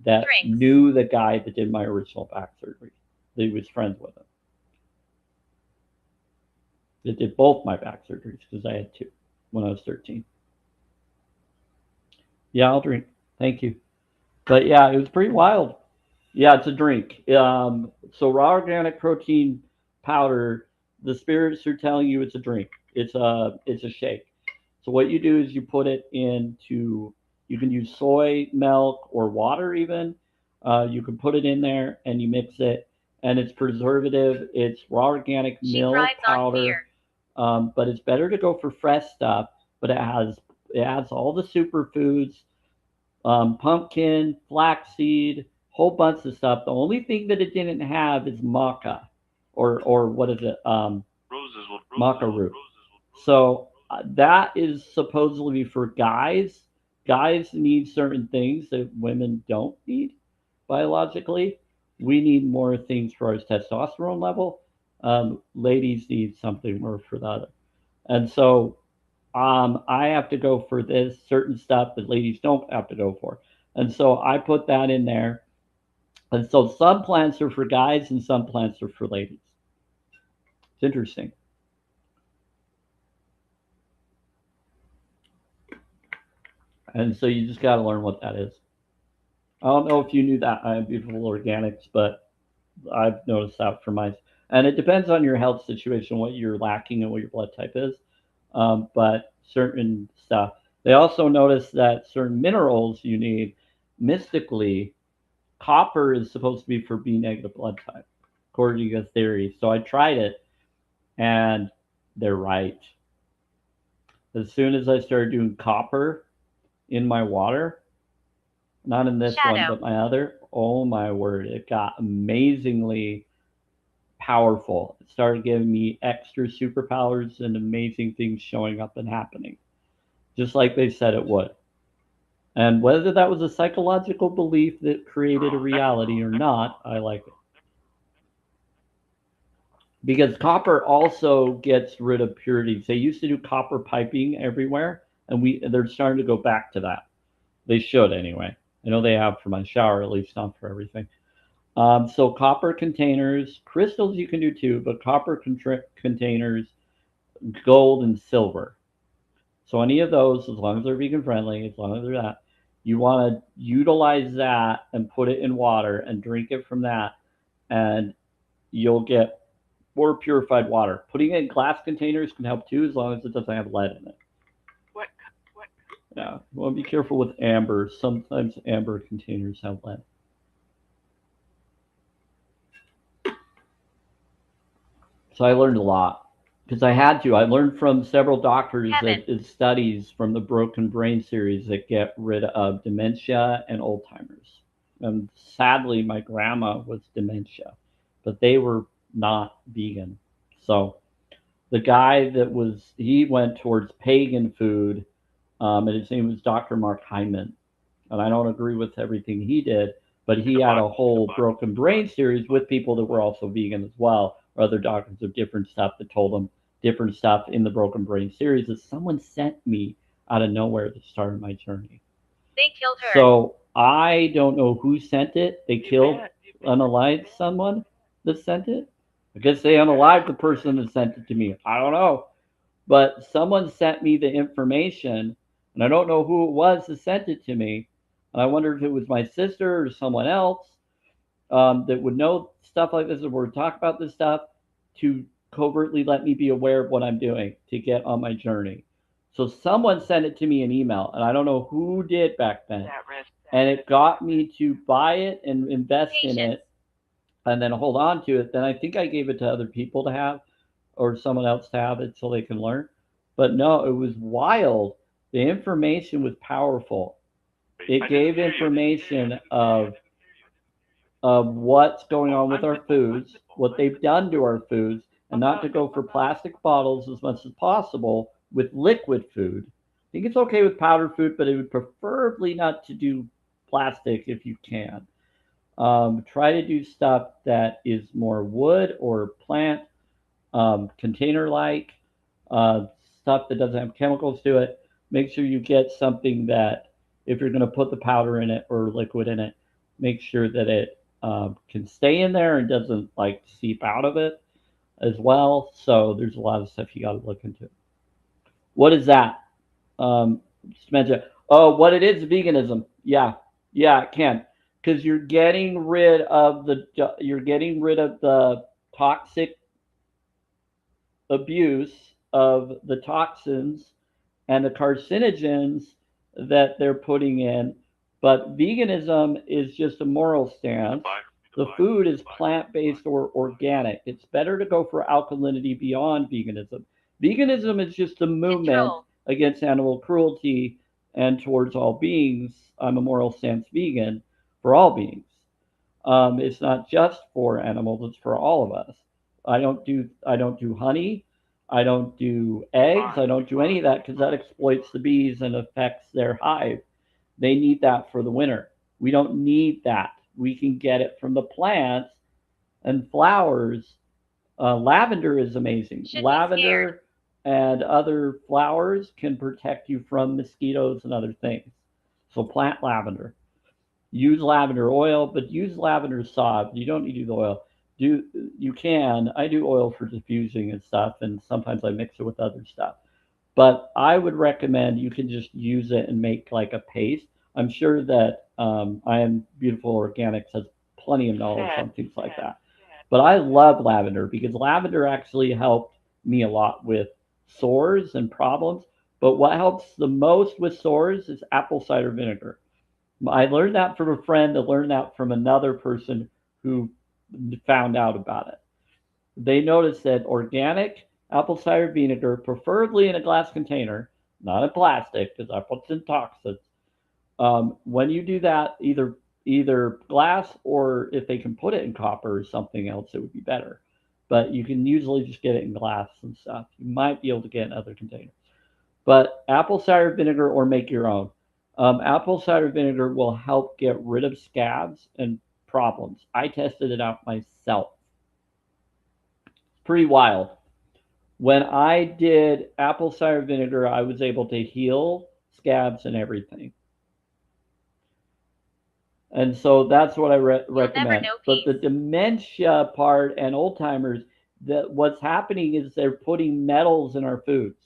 [SPEAKER 1] that knew the guy that did my original back surgery. He was friends with him. They did both my back surgeries because I had 2. when I was 13. Yeah, I'll drink. Thank you. But yeah, it was pretty wild. Yeah, it's a drink. So raw organic protein powder, the spirits are telling you it's a drink. It's a shake. So what you do is you put it into, you can use soy milk or water even. You can put it in there and you mix it, and it's preservative. It's raw organic
[SPEAKER 2] She
[SPEAKER 1] milk
[SPEAKER 2] thrives on
[SPEAKER 1] powder,
[SPEAKER 2] fear.
[SPEAKER 1] but it's better to go for fresh stuff. But it has all the superfoods, pumpkin, flaxseed, whole bunch of stuff. The only thing that it didn't have is maca, or what is it? Maca root. So that is supposedly for guys. Guys need certain things that women don't need biologically. We need more things for our testosterone level. Ladies need something more for the other. And so I have to go for this certain stuff that ladies don't have to go for. And so I put that in there. And so some plants are for guys and some plants are for ladies. It's interesting. And so you just got to learn what that is. I don't know if you knew that, I have beautiful organics, but I've noticed that for mine. And it depends on your health situation, what you're lacking and what your blood type is. But certain stuff. They also notice that certain minerals you need mystically, copper is supposed to be for B negative blood type, according to the theory. So I tried it, and they're right. As soon as I started doing copper in my water, not in this one,
[SPEAKER 2] Shadow.
[SPEAKER 1] but my other, oh my word, it got amazingly powerful. It started giving me extra superpowers and amazing things showing up and happening, just like they said it would. And whether that was a psychological belief that created a reality or not, I like it. Because copper also gets rid of purities. They used to do copper piping everywhere, and they're starting to go back to that. They should anyway. I know they have for my shower, at least not for everything. So copper containers, crystals you can do too, but copper containers, gold and silver. So any of those, as long as they're vegan friendly, as long as they're that, you want to utilize that and put it in water and drink it from that, and you'll get more purified water. Putting it in glass containers can help too, as long as it doesn't have lead in it.
[SPEAKER 3] What? What?
[SPEAKER 1] Yeah, you want to be careful with amber. Sometimes amber containers have lead. So I learned a lot because I had to. I learned from several doctors
[SPEAKER 2] Kevin.
[SPEAKER 1] that did studies from the Broken Brain series that get rid of dementia and Alzheimer's. And sadly, my grandma was dementia, but they were not vegan. So the guy he went towards pagan food, and his name was Dr. Mark Hyman. And I don't agree with everything he did, but he had a whole Broken Brain series with people that were also vegan as well, or other doctors of different stuff that told them different stuff in the Broken Brain series that someone sent me out of nowhere that started my journey.
[SPEAKER 2] They killed her.
[SPEAKER 1] So I don't know who sent it. They killed, unalived someone that sent it. I guess they unalived the person that sent it to me. I don't know. But someone sent me the information, and I don't know who it was that sent it to me. And I wonder if it was my sister or someone else that would know stuff like this, or would talk about this stuff to covertly let me be aware of what I'm doing to get on my journey. So someone sent it to me in email, and I don't know who did back then. And it got me to buy it and invest in
[SPEAKER 2] Patience.
[SPEAKER 1] it, and then hold on to it. Then I think I gave it to other people to have, or someone else to have it so they can learn. But no, it was wild. The information was powerful. It gave information of what's going on with our foods, what they've done to our foods, and not to go for plastic bottles as much as possible with liquid food. I think it's okay with powdered food, but it would preferably not to do plastic if you can. Try to do stuff that is more wood or plant, container like, stuff that doesn't have chemicals to it. Make sure you get something that, if you're going to put the powder in it or liquid in it, make sure that it can stay in there and doesn't like seep out of it as well. So there's a lot of stuff you got to look into. What is that? Dementia. Oh, what it is, veganism. Yeah, yeah, it can, because you're getting rid of the toxic abuse of the toxins and the carcinogens that they're putting in. But veganism is just a moral stance. The food is plant based or organic. It's better to go for alkalinity beyond veganism. Veganism is just a movement
[SPEAKER 2] Control.
[SPEAKER 1] against animal cruelty and towards all beings. I'm a moral stance vegan for all beings. It's not just for animals; it's for all of us. I don't do honey. I don't do eggs. I don't do any of that because that exploits the bees and affects their hive. They need that for the winter. We don't need that. We can get it from the plants and flowers. Lavender is amazing.
[SPEAKER 2] Should be scared.
[SPEAKER 1] Lavender and other flowers can protect you from mosquitoes and other things. So plant lavender. Use lavender oil, but use lavender solid. You don't need to do the oil. Do you can? I do oil for diffusing and stuff, and sometimes I mix it with other stuff. But I would recommend you can just use it and make like a paste. I'm sure that I Am Beautiful Organics has plenty of knowledge on things like that. But I love lavender because lavender actually helped me a lot with sores and problems. But what helps the most with sores is apple cider vinegar. I learned that from a friend that learned that from another person who found out about it. They noticed that organic apple cider vinegar, preferably in a glass container, not in plastic, because that puts in toxins. When you do that, either glass or if they can put it in copper or something else, it would be better. But you can usually just get it in glass and stuff. You might be able to get in other containers. But apple cider vinegar or make your own. Apple cider vinegar will help get rid of scabs and problems. I tested it out myself. Pretty wild. When I did apple cider vinegar, I was able to heal scabs and everything. And so that's what I recommend. But the dementia part and old timers, that what's happening is they're putting metals in our foods,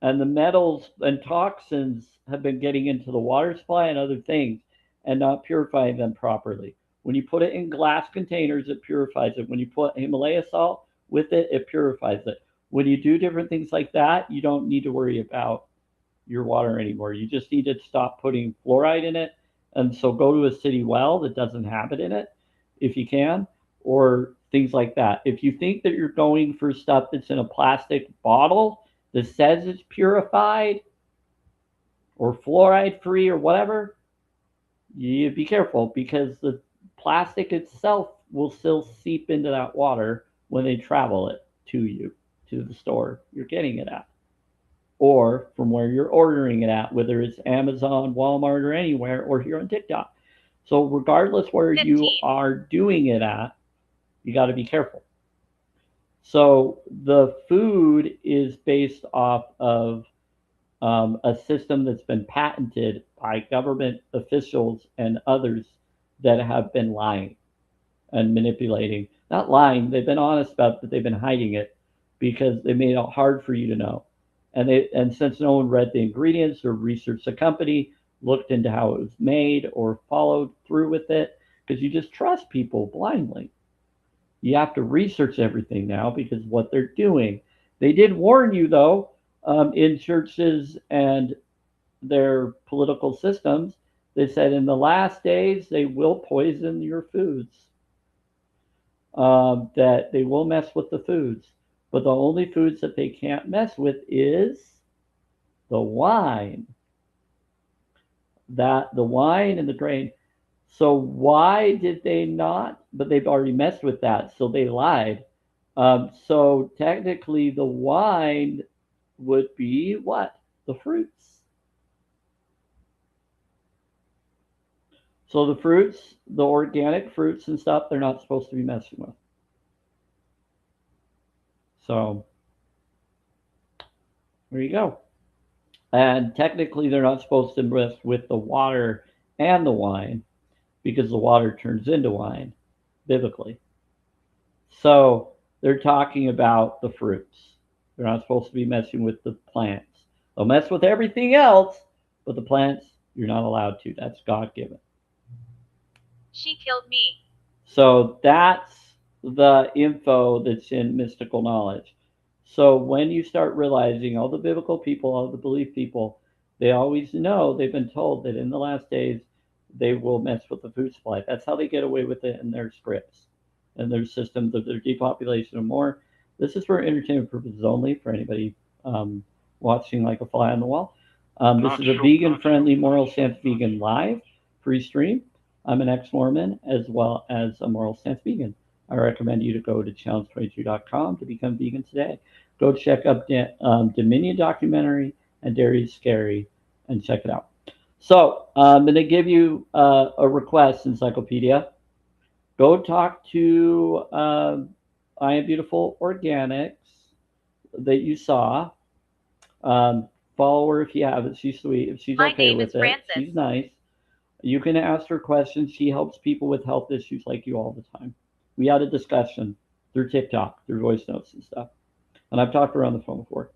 [SPEAKER 1] and the metals and toxins have been getting into the water supply and other things and not purifying them properly. When you put it in glass containers, it purifies it. When you put Himalaya salt with it, it purifies it. When you do different things like that, you don't need to worry about your water anymore. You just need to stop putting fluoride in it. And so go to a city well that doesn't have it in it if you can, or things like that. If you think that you're going for stuff that's in a plastic bottle that says it's purified or fluoride free or whatever, you be careful because the plastic itself will still seep into that water when they travel it to you, to the store you're getting it at, or from where you're ordering it at, whether it's Amazon, Walmart, or anywhere, or here on TikTok. So, regardless where
[SPEAKER 2] 15.
[SPEAKER 1] you are doing it at, you got to be careful. So, the food is based off of a system that's been patented by government officials and others that have been lying and manipulating. Not lying, they've been honest about that they've been hiding it because they made it hard for you to know. And since no one read the ingredients or researched the company, looked into how it was made or followed through with it, because you just trust people blindly. You have to research everything now because what they're doing. They did warn you though, in churches and their political systems. They said in the last days they will poison your foods, that they will mess with the foods. But the only foods that they can't mess with is the wine. That the wine and the grain. So why did they not? But they've already messed with that, so they lied. So technically, the wine would be what? The fruits. So the fruits, the organic fruits and stuff, they're not supposed to be messing with. So there you go. And technically, they're not supposed to mess with the water and the wine because the water turns into wine biblically. So they're talking about the fruits. They're not supposed to be messing with the plants. They'll mess with everything else, but the plants, you're not allowed to. That's God given.
[SPEAKER 2] She killed me.
[SPEAKER 1] So that's the info that's in mystical knowledge. So when you start realizing all the biblical people, all the belief people, they always know, they've been told that in the last days they will mess with the food supply. That's how they get away with it in their scripts and their systems of their depopulation and more. This is for entertainment purposes only for anybody watching like a fly on the wall. This is a vegan friendly moral stance vegan live free stream. I'm an ex-Mormon as well as a moral stance vegan. I recommend you to go to challenge22.com to become vegan today. Go check out Dominion documentary and Dairy is Scary and check it out. So I'm going to give you a request, Encyclopedia. Go talk to I Am Beautiful Organics that you saw. Follow her if you haven't. She's sweet. If she's okay with it, she's nice. You can ask her questions. She helps people with health issues like you all the time. We had a discussion through TikTok, through voice notes and stuff. And I've talked to her on the phone before.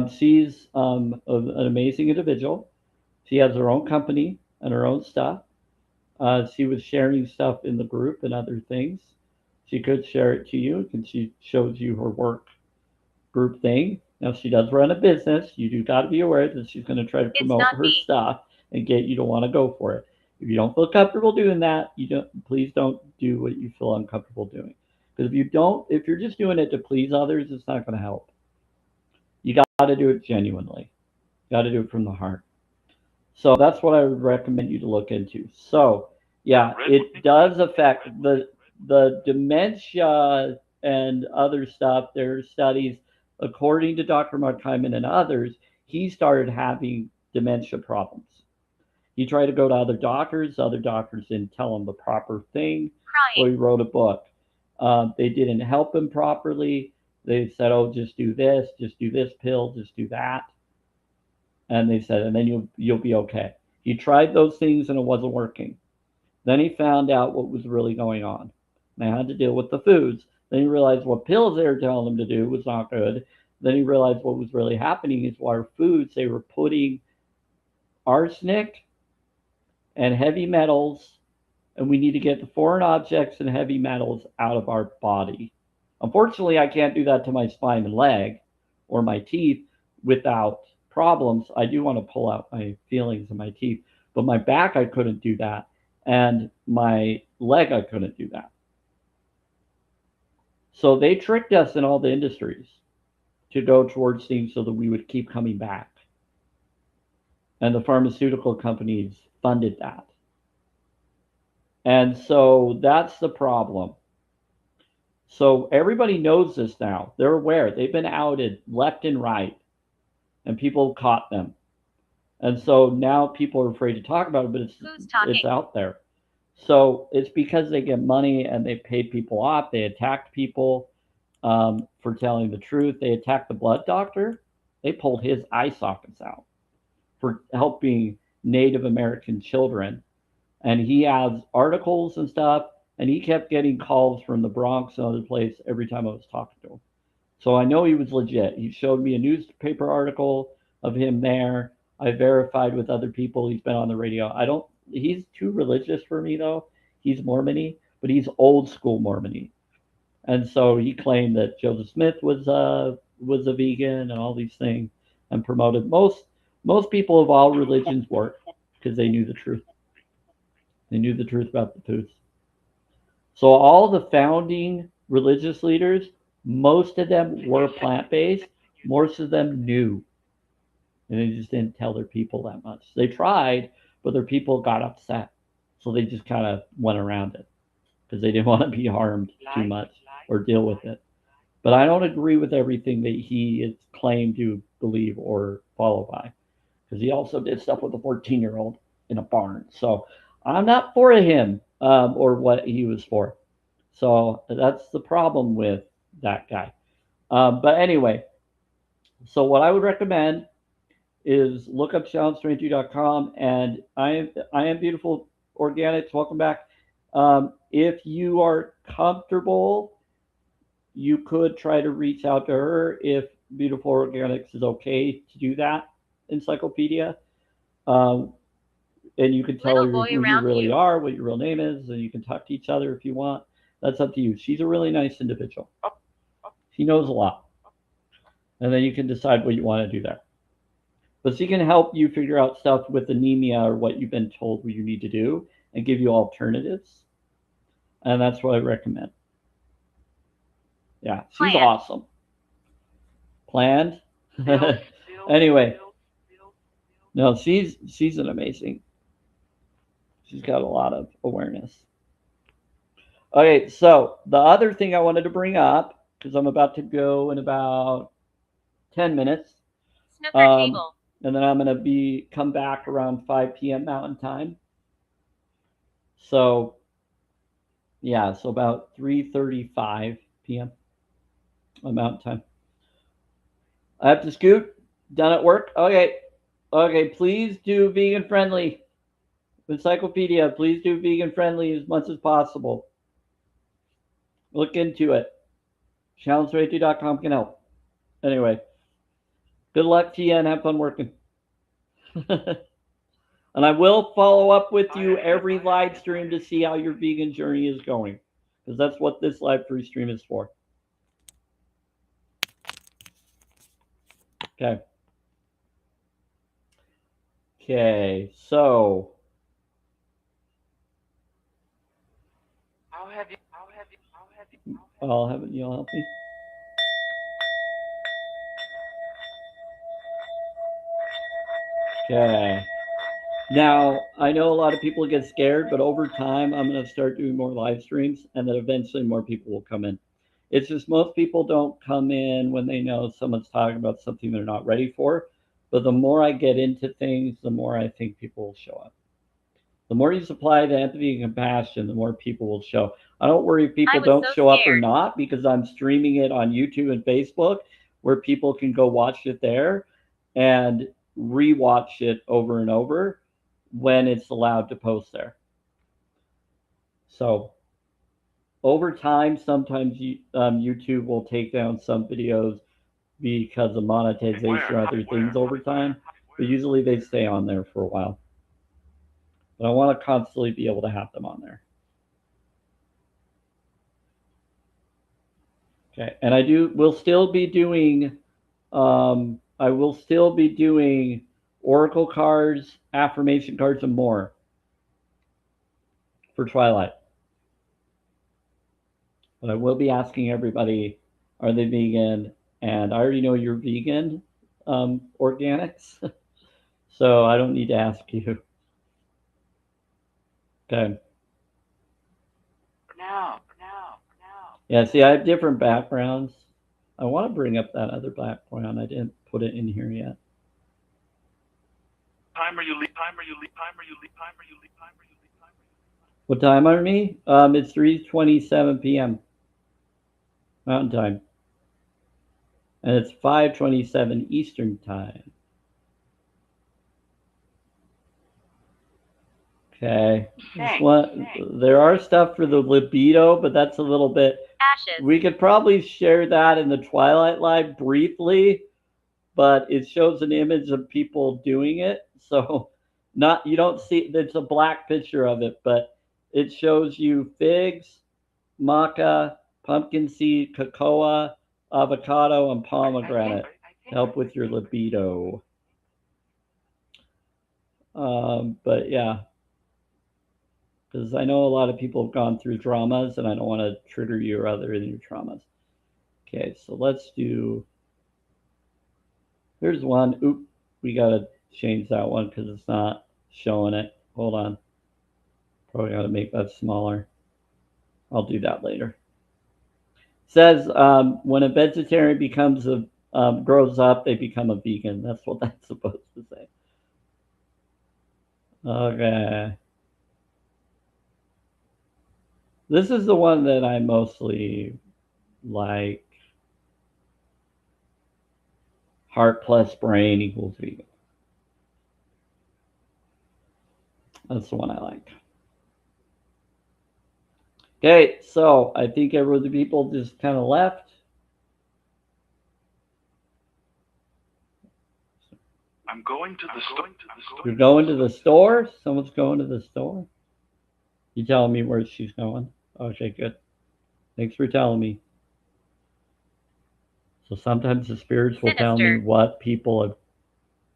[SPEAKER 1] She's an amazing individual. She has her own company and her own stuff. She was sharing stuff in the group and other things. She could share it to you, and she shows you her work group thing. Now she does run a business. You do got to be aware that she's going to try to promote her stuff and get you to want to go for it. If you don't feel comfortable doing that, please don't do what you feel uncomfortable doing. Because if you're just doing it to please others, it's not going to help. You got to do it genuinely. You got to do it from the heart. So that's what I would recommend you to look into. So yeah, it does affect the dementia and other stuff. There are studies, according to Dr. Mark Hyman and others, he started having dementia problems. He tried to go to other doctors. Other doctors didn't tell him the proper thing. So he wrote a book. They didn't help him properly. They said, "Oh, just do this pill, just do that," and they said, "And then you'll be okay." He tried those things and it wasn't working. Then he found out what was really going on. They had to deal with the foods. Then he realized what pills they were telling him to do was not good. Then he realized what was really happening is our foods, they were putting arsenic and heavy metals, and we need to get the foreign objects and heavy metals out of our body. Unfortunately, I can't do that to my spine and leg or my teeth without problems. I do want to pull out my feelings in my teeth, but my back, I couldn't do that. And my leg, I couldn't do that. So they tricked us in all the industries to go towards things so that we would keep coming back. And the pharmaceutical companies funded that. And so that's the problem. So everybody knows this now. They're aware. They've been outed left and right, and people caught them. And so now people are afraid to talk about it, but it's out there. So it's because they get money and they pay people off. They attacked people for telling the truth. They attacked the blood doctor. They pulled his eye sockets out for helping Native American children. And he has articles and stuff, and he kept getting calls from the Bronx and other place every time I was talking to him. So I know he was legit. He showed me a newspaper article of him there. I verified with other people he's been on the radio. He's too religious for me though. He's Mormony, but he's old school Mormony. And so he claimed that Joseph Smith was a vegan and all these things and promoted most people of all religions work because they knew the truth. They knew the truth about the foods. So all the founding religious leaders, most of them were plant-based. Most of them knew. And they just didn't tell their people that much. They tried, but their people got upset. So they just kind of went around it because they didn't want to be harmed too much or deal with it. But I don't agree with everything that he is claimed to believe or follow by because he also did stuff with a 14-year-old in a barn. So I'm not for him or what he was for. So that's the problem with that guy. But anyway, so what I would recommend is look up challenge22.com and I am beautiful organics. Welcome back. If you are comfortable, you could try to reach out to her. If Beautiful Organics is okay to do that encyclopedia. Um, and you can tell
[SPEAKER 2] Little
[SPEAKER 1] her
[SPEAKER 2] boy
[SPEAKER 1] who you
[SPEAKER 2] around
[SPEAKER 1] really
[SPEAKER 2] you.
[SPEAKER 1] are, what your real name is, and you can talk to each other if you want. That's up to you. She's a really nice individual. She knows a lot. And then you can decide what you want to do there. But she can help you figure out stuff with anemia or what you've been told what you need to do and give you alternatives. And that's what I recommend. Yeah, she's
[SPEAKER 2] Planned.
[SPEAKER 1] awesome. Planned?
[SPEAKER 3] Still,
[SPEAKER 1] Anyway,
[SPEAKER 3] still.
[SPEAKER 1] no, she's an amazing. She's got a lot of awareness. Okay, so the other thing I wanted to bring up, because I'm about to go in about 10 minutes,
[SPEAKER 2] Snooker table.
[SPEAKER 1] and then I'm going to come back around 5 p.m. Mountain Time. So, yeah, so about 3:35 p.m. Mountain Time. I have to scoot. Done at work? Okay. Okay, please do vegan friendly. Encyclopedia, please do vegan friendly as much as possible. Look into it. Challenge32.com can help. Anyway, good luck to you and have fun working. And I will follow up with you every live stream to see how your vegan journey is going, because that's what this live free stream is for. Okay. Okay, so
[SPEAKER 3] I'll have you.
[SPEAKER 1] I'll have you'll help me. Okay. Now, I know a lot of people get scared, but over time, I'm going to start doing more live streams, and then eventually more people will come in. It's just most people don't come in when they know someone's talking about something they're not ready for. But the more I get into things, the more I think people will show up. The more you supply the empathy and compassion, the more people will show. I don't worry if people don't show up or not, because I'm streaming it on YouTube and Facebook where people can go watch it there and rewatch it over and over when it's allowed to post there. So over time, sometimes YouTube will take down some videos because of monetization or other things over time, but usually they stay on there for a while. But I want to constantly be able to have them on there. Okay, and we'll still be doing, I will still be doing oracle cards, affirmation cards, and more for Twilight. But I will be asking everybody, are they vegan? And I already know you're vegan, organics, so I don't need to ask you. Okay.
[SPEAKER 3] Now.
[SPEAKER 1] Yeah, see, I have different backgrounds. I want to bring up that other background. I didn't put it in here yet. What time are me? It's 3:27 p.m. Mountain Time. And it's 5:27 Eastern Time. Okay. There are stuff for the libido, but that's a little bit.
[SPEAKER 2] Ashes.
[SPEAKER 1] We could probably share that in the Twilight Live briefly, but it shows an image of people doing it. So you don't see, it's a black picture of it, but it shows you figs, maca, pumpkin seed, cocoa, avocado, and pomegranate to help with your libido. But yeah, because I know a lot of people have gone through traumas, and I don't want to trigger you or other in your traumas. Okay, so let's do. Here's one. Oop, we gotta change that one because it's not showing it. Hold on. Probably gotta make that smaller. I'll do that later. It says when a vegetarian grows up, they become a vegan. That's what that's supposed to say. Okay. This is the one that I mostly like. Heart plus brain equals vegan. That's the one I like. Okay, so I think every other people just kind of left.
[SPEAKER 3] I'm going to the store.
[SPEAKER 1] You're going to the store? Someone's going to the store? You telling me where she's going? Okay, good. Thanks for telling me. So sometimes the spirits will tell me what people have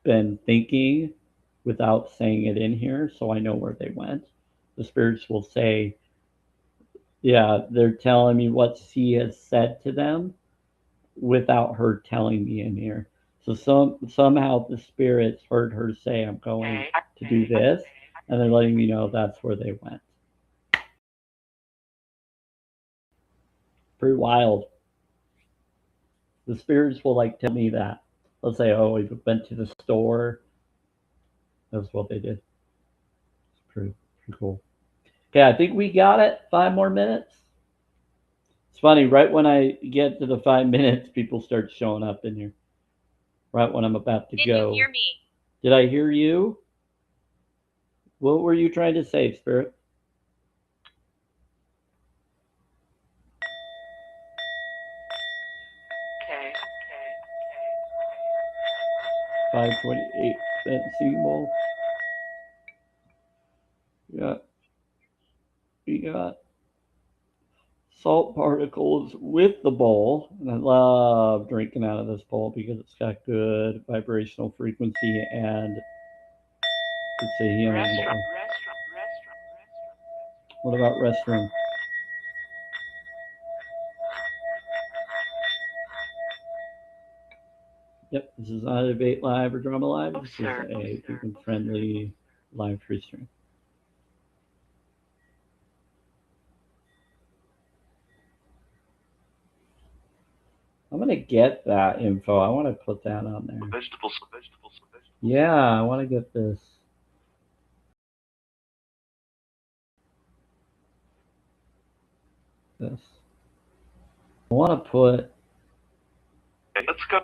[SPEAKER 1] been thinking without saying it in here, so I know where they went. The spirits will say, yeah, they're telling me what C has said to them without her telling me in here. So somehow the spirits heard her say, I'm going to do this, and they're letting me know that's where they went. Pretty wild. The spirits will like tell me that. They'll say, oh, we went to the store. That's what they did. It's pretty cool. Okay, I think we got it. 5 more minutes. It's funny, right when I get to the 5 minutes, people start showing up in here. Right when I'm about to go.
[SPEAKER 2] Did you hear me?
[SPEAKER 1] Did I hear you? What were you trying to say, Spirit?
[SPEAKER 3] Okay.
[SPEAKER 1] 528 Benzene. We got salt particles with the bowl. And I love drinking out of this bowl because it's got good vibrational frequency and it's a healing bowl. What about restroom? Yep, this is not a debate live or drama live. This is a vegan-friendly live free stream. I'm gonna get that info. I want to put that on there.
[SPEAKER 3] Vegetables.
[SPEAKER 1] Yeah, I want to get this. This. I want to put.
[SPEAKER 3] Let's go.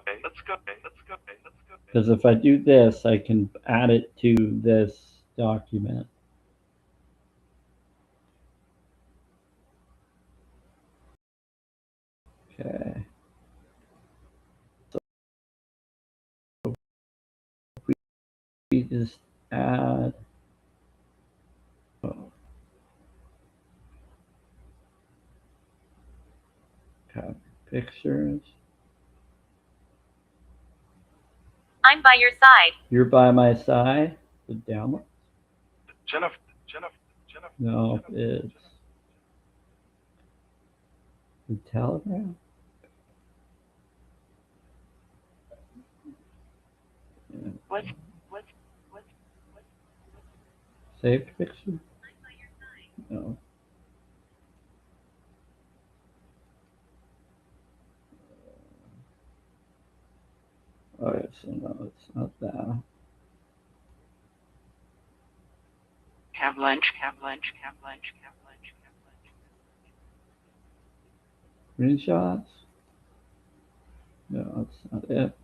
[SPEAKER 1] Because if I do this, I can add it to this document. Okay. So we just add. Oh. Copy pictures.
[SPEAKER 2] I'm by your side.
[SPEAKER 1] You're by my side. The download.
[SPEAKER 3] Jennifer.
[SPEAKER 1] No, it's the Telegram. Yeah.
[SPEAKER 3] What?
[SPEAKER 1] Saved picture? No. Alright, so no, it's not that.
[SPEAKER 3] Have lunch.
[SPEAKER 1] Screenshots? No, that's not it.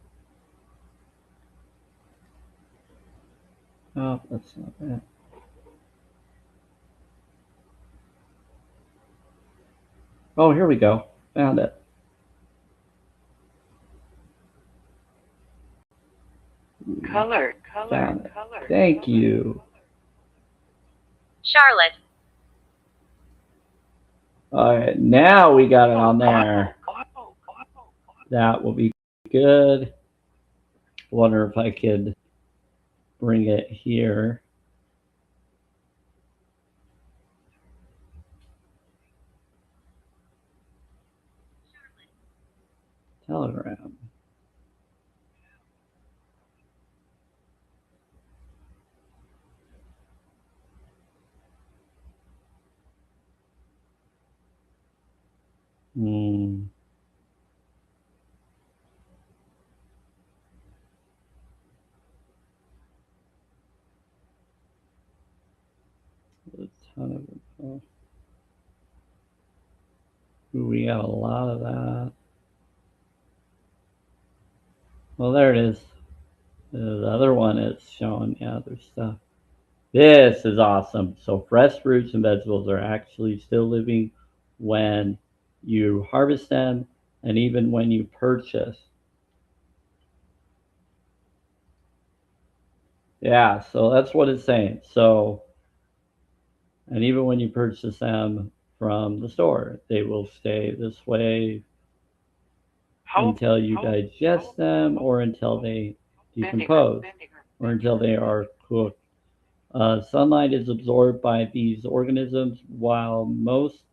[SPEAKER 1] No, that's not it. Oh, here we go. Found it.
[SPEAKER 3] Color.
[SPEAKER 1] Found it. Thank you.
[SPEAKER 2] Charlotte.
[SPEAKER 1] Alright, now we got it on there. That will be good. Wonder if I could bring it here. Telegram. A ton of info. Ooh, we got a lot of that. Well, there it is. The other one is showing the other stuff. This is awesome. So fresh fruits and vegetables are actually still living when you harvest them and even when you purchase. Yeah, so that's what it's saying. So, and even when you purchase them from the store, they will stay this way
[SPEAKER 3] How
[SPEAKER 1] until you
[SPEAKER 3] how
[SPEAKER 1] digest them or until they decompose or until they are cooked. Sunlight is absorbed by these organisms while most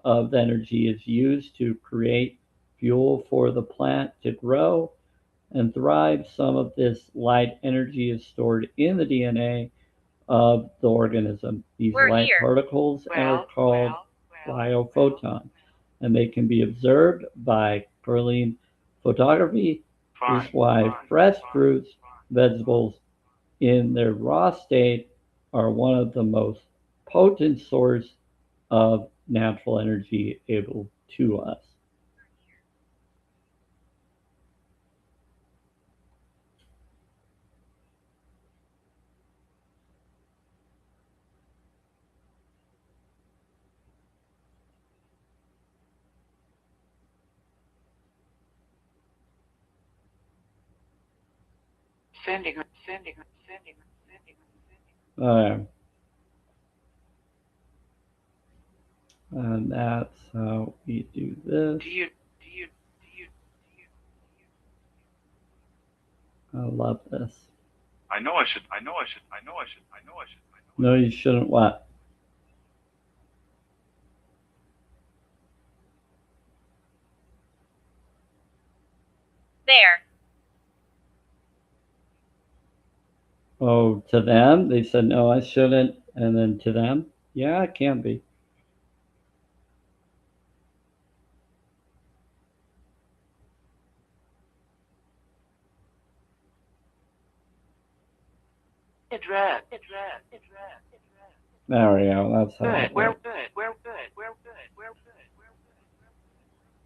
[SPEAKER 1] of the energy is used to create fuel for the plant to grow and thrive. Some of this light energy is stored in the DNA of the organism. These
[SPEAKER 2] We're
[SPEAKER 1] light
[SPEAKER 2] here.
[SPEAKER 1] particles are called biophotons, and they can be observed by Kirlian photography. This
[SPEAKER 3] fine,
[SPEAKER 1] is why
[SPEAKER 3] fine,
[SPEAKER 1] fresh
[SPEAKER 3] fine,
[SPEAKER 1] fruits, vegetables in their raw state are one of the most potent source of natural energy able to us. Uh, and that's how we do this. I love this.
[SPEAKER 3] I know I should. I know I should. I know I should. I know I should. I know I
[SPEAKER 1] No, you shouldn't what?
[SPEAKER 2] There.
[SPEAKER 1] Oh, to them? They said, no, I shouldn't. And then to them? Yeah, it can be. There we go. That's how it works.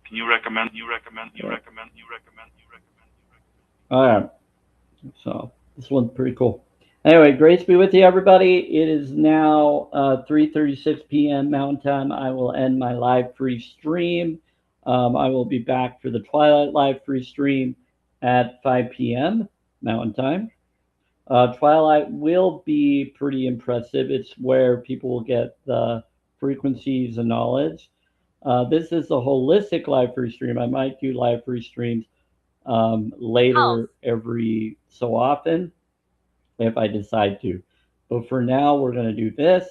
[SPEAKER 3] Can you recommend? You recommend? You
[SPEAKER 1] Yeah.
[SPEAKER 3] recommend? You recommend? You recommend? You recommend?
[SPEAKER 1] All right. So this one's pretty cool. Anyway, grace be with you, everybody. It is now 3:36 p.m. Mountain Time. I will end my live free stream. I will be back for the Twilight live free stream at 5 p.m. Mountain Time. Twilight will be pretty impressive. It's where people will get the frequencies and knowledge. This is a holistic live free stream. I might do live free streams
[SPEAKER 2] Pulse.
[SPEAKER 1] later every so often if I decide to. But for now, we're going to do this.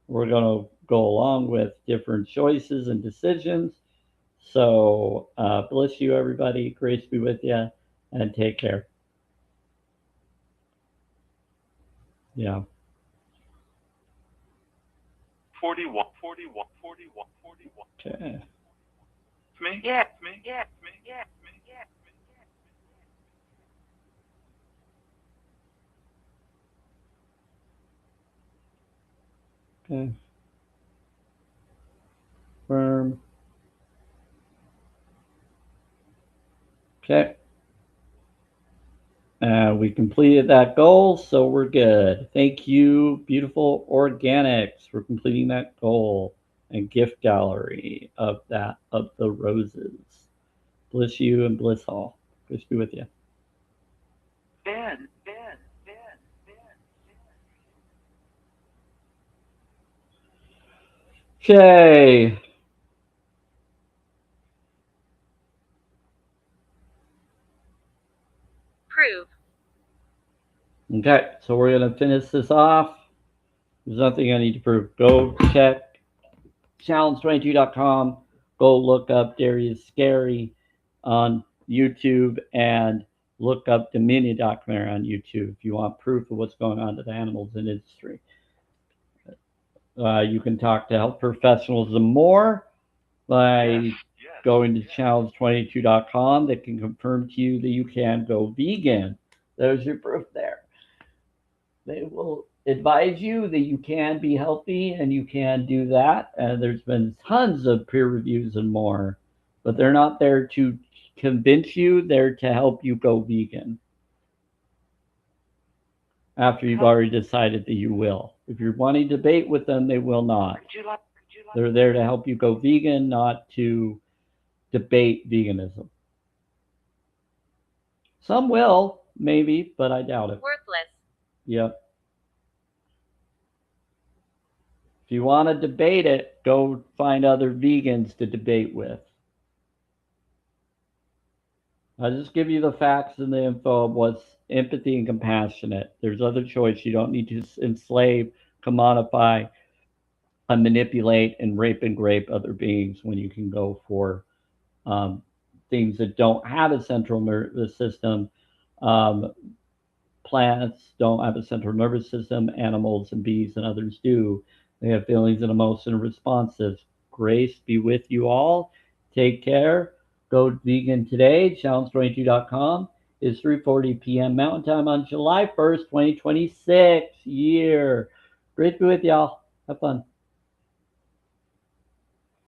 [SPEAKER 1] We're going to go along with different choices and decisions. So, bless you, everybody. Grace be with you, and take care. Yeah.
[SPEAKER 3] 41. 41. 41. 41.
[SPEAKER 1] Okay.
[SPEAKER 3] It's me. Yeah. It's me. Yeah. It's me. Yeah. It's me. Yeah.
[SPEAKER 1] Okay. Firm. Okay. We completed that goal, so we're good. Thank you, beautiful organics, for completing that goal and gift gallery of that of the roses. Bless you and bliss all. Grace be with you.
[SPEAKER 3] Ben. Ben. Ben. Ben.
[SPEAKER 1] Okay.
[SPEAKER 2] Prove.
[SPEAKER 1] Okay, so we're gonna finish this off. There's nothing I need to prove. Go check challenge22.com. Go look up Darius Scary on YouTube and look up Dominion documentary on YouTube if you want proof of what's going on to the animals in industry. You can talk to health professionals and more by
[SPEAKER 3] Yes. Yes.
[SPEAKER 1] going to challenge22.com that can confirm to you that you can go vegan. There's your proof there. They will advise you that you can be healthy and you can do that. And there's been tons of peer reviews and more, but they're not there to convince you, they're to help you go vegan after you've already decided that you will. If you're wanting to debate with them, they will not. They're there to help you go vegan, not to debate veganism. Some will, maybe, but I doubt it.
[SPEAKER 2] Worthless.
[SPEAKER 1] Yep. If you want to debate it, go find other vegans to debate with. I'll just give you the facts and the info of what's empathy and compassionate. There's other choice. You don't need to enslave, commodify, and manipulate and rape and grape other beings when you can go for things that don't have a central nervous system. Um, Plants don't have a central nervous system. Animals and bees and others do. They have feelings and emotions and responses. Grace be with you all. Take care. Go vegan today. Challenge22.com is 3:40 p.m. Mountain Time on July 1st, 2026 year. Great to be with y'all. Have fun.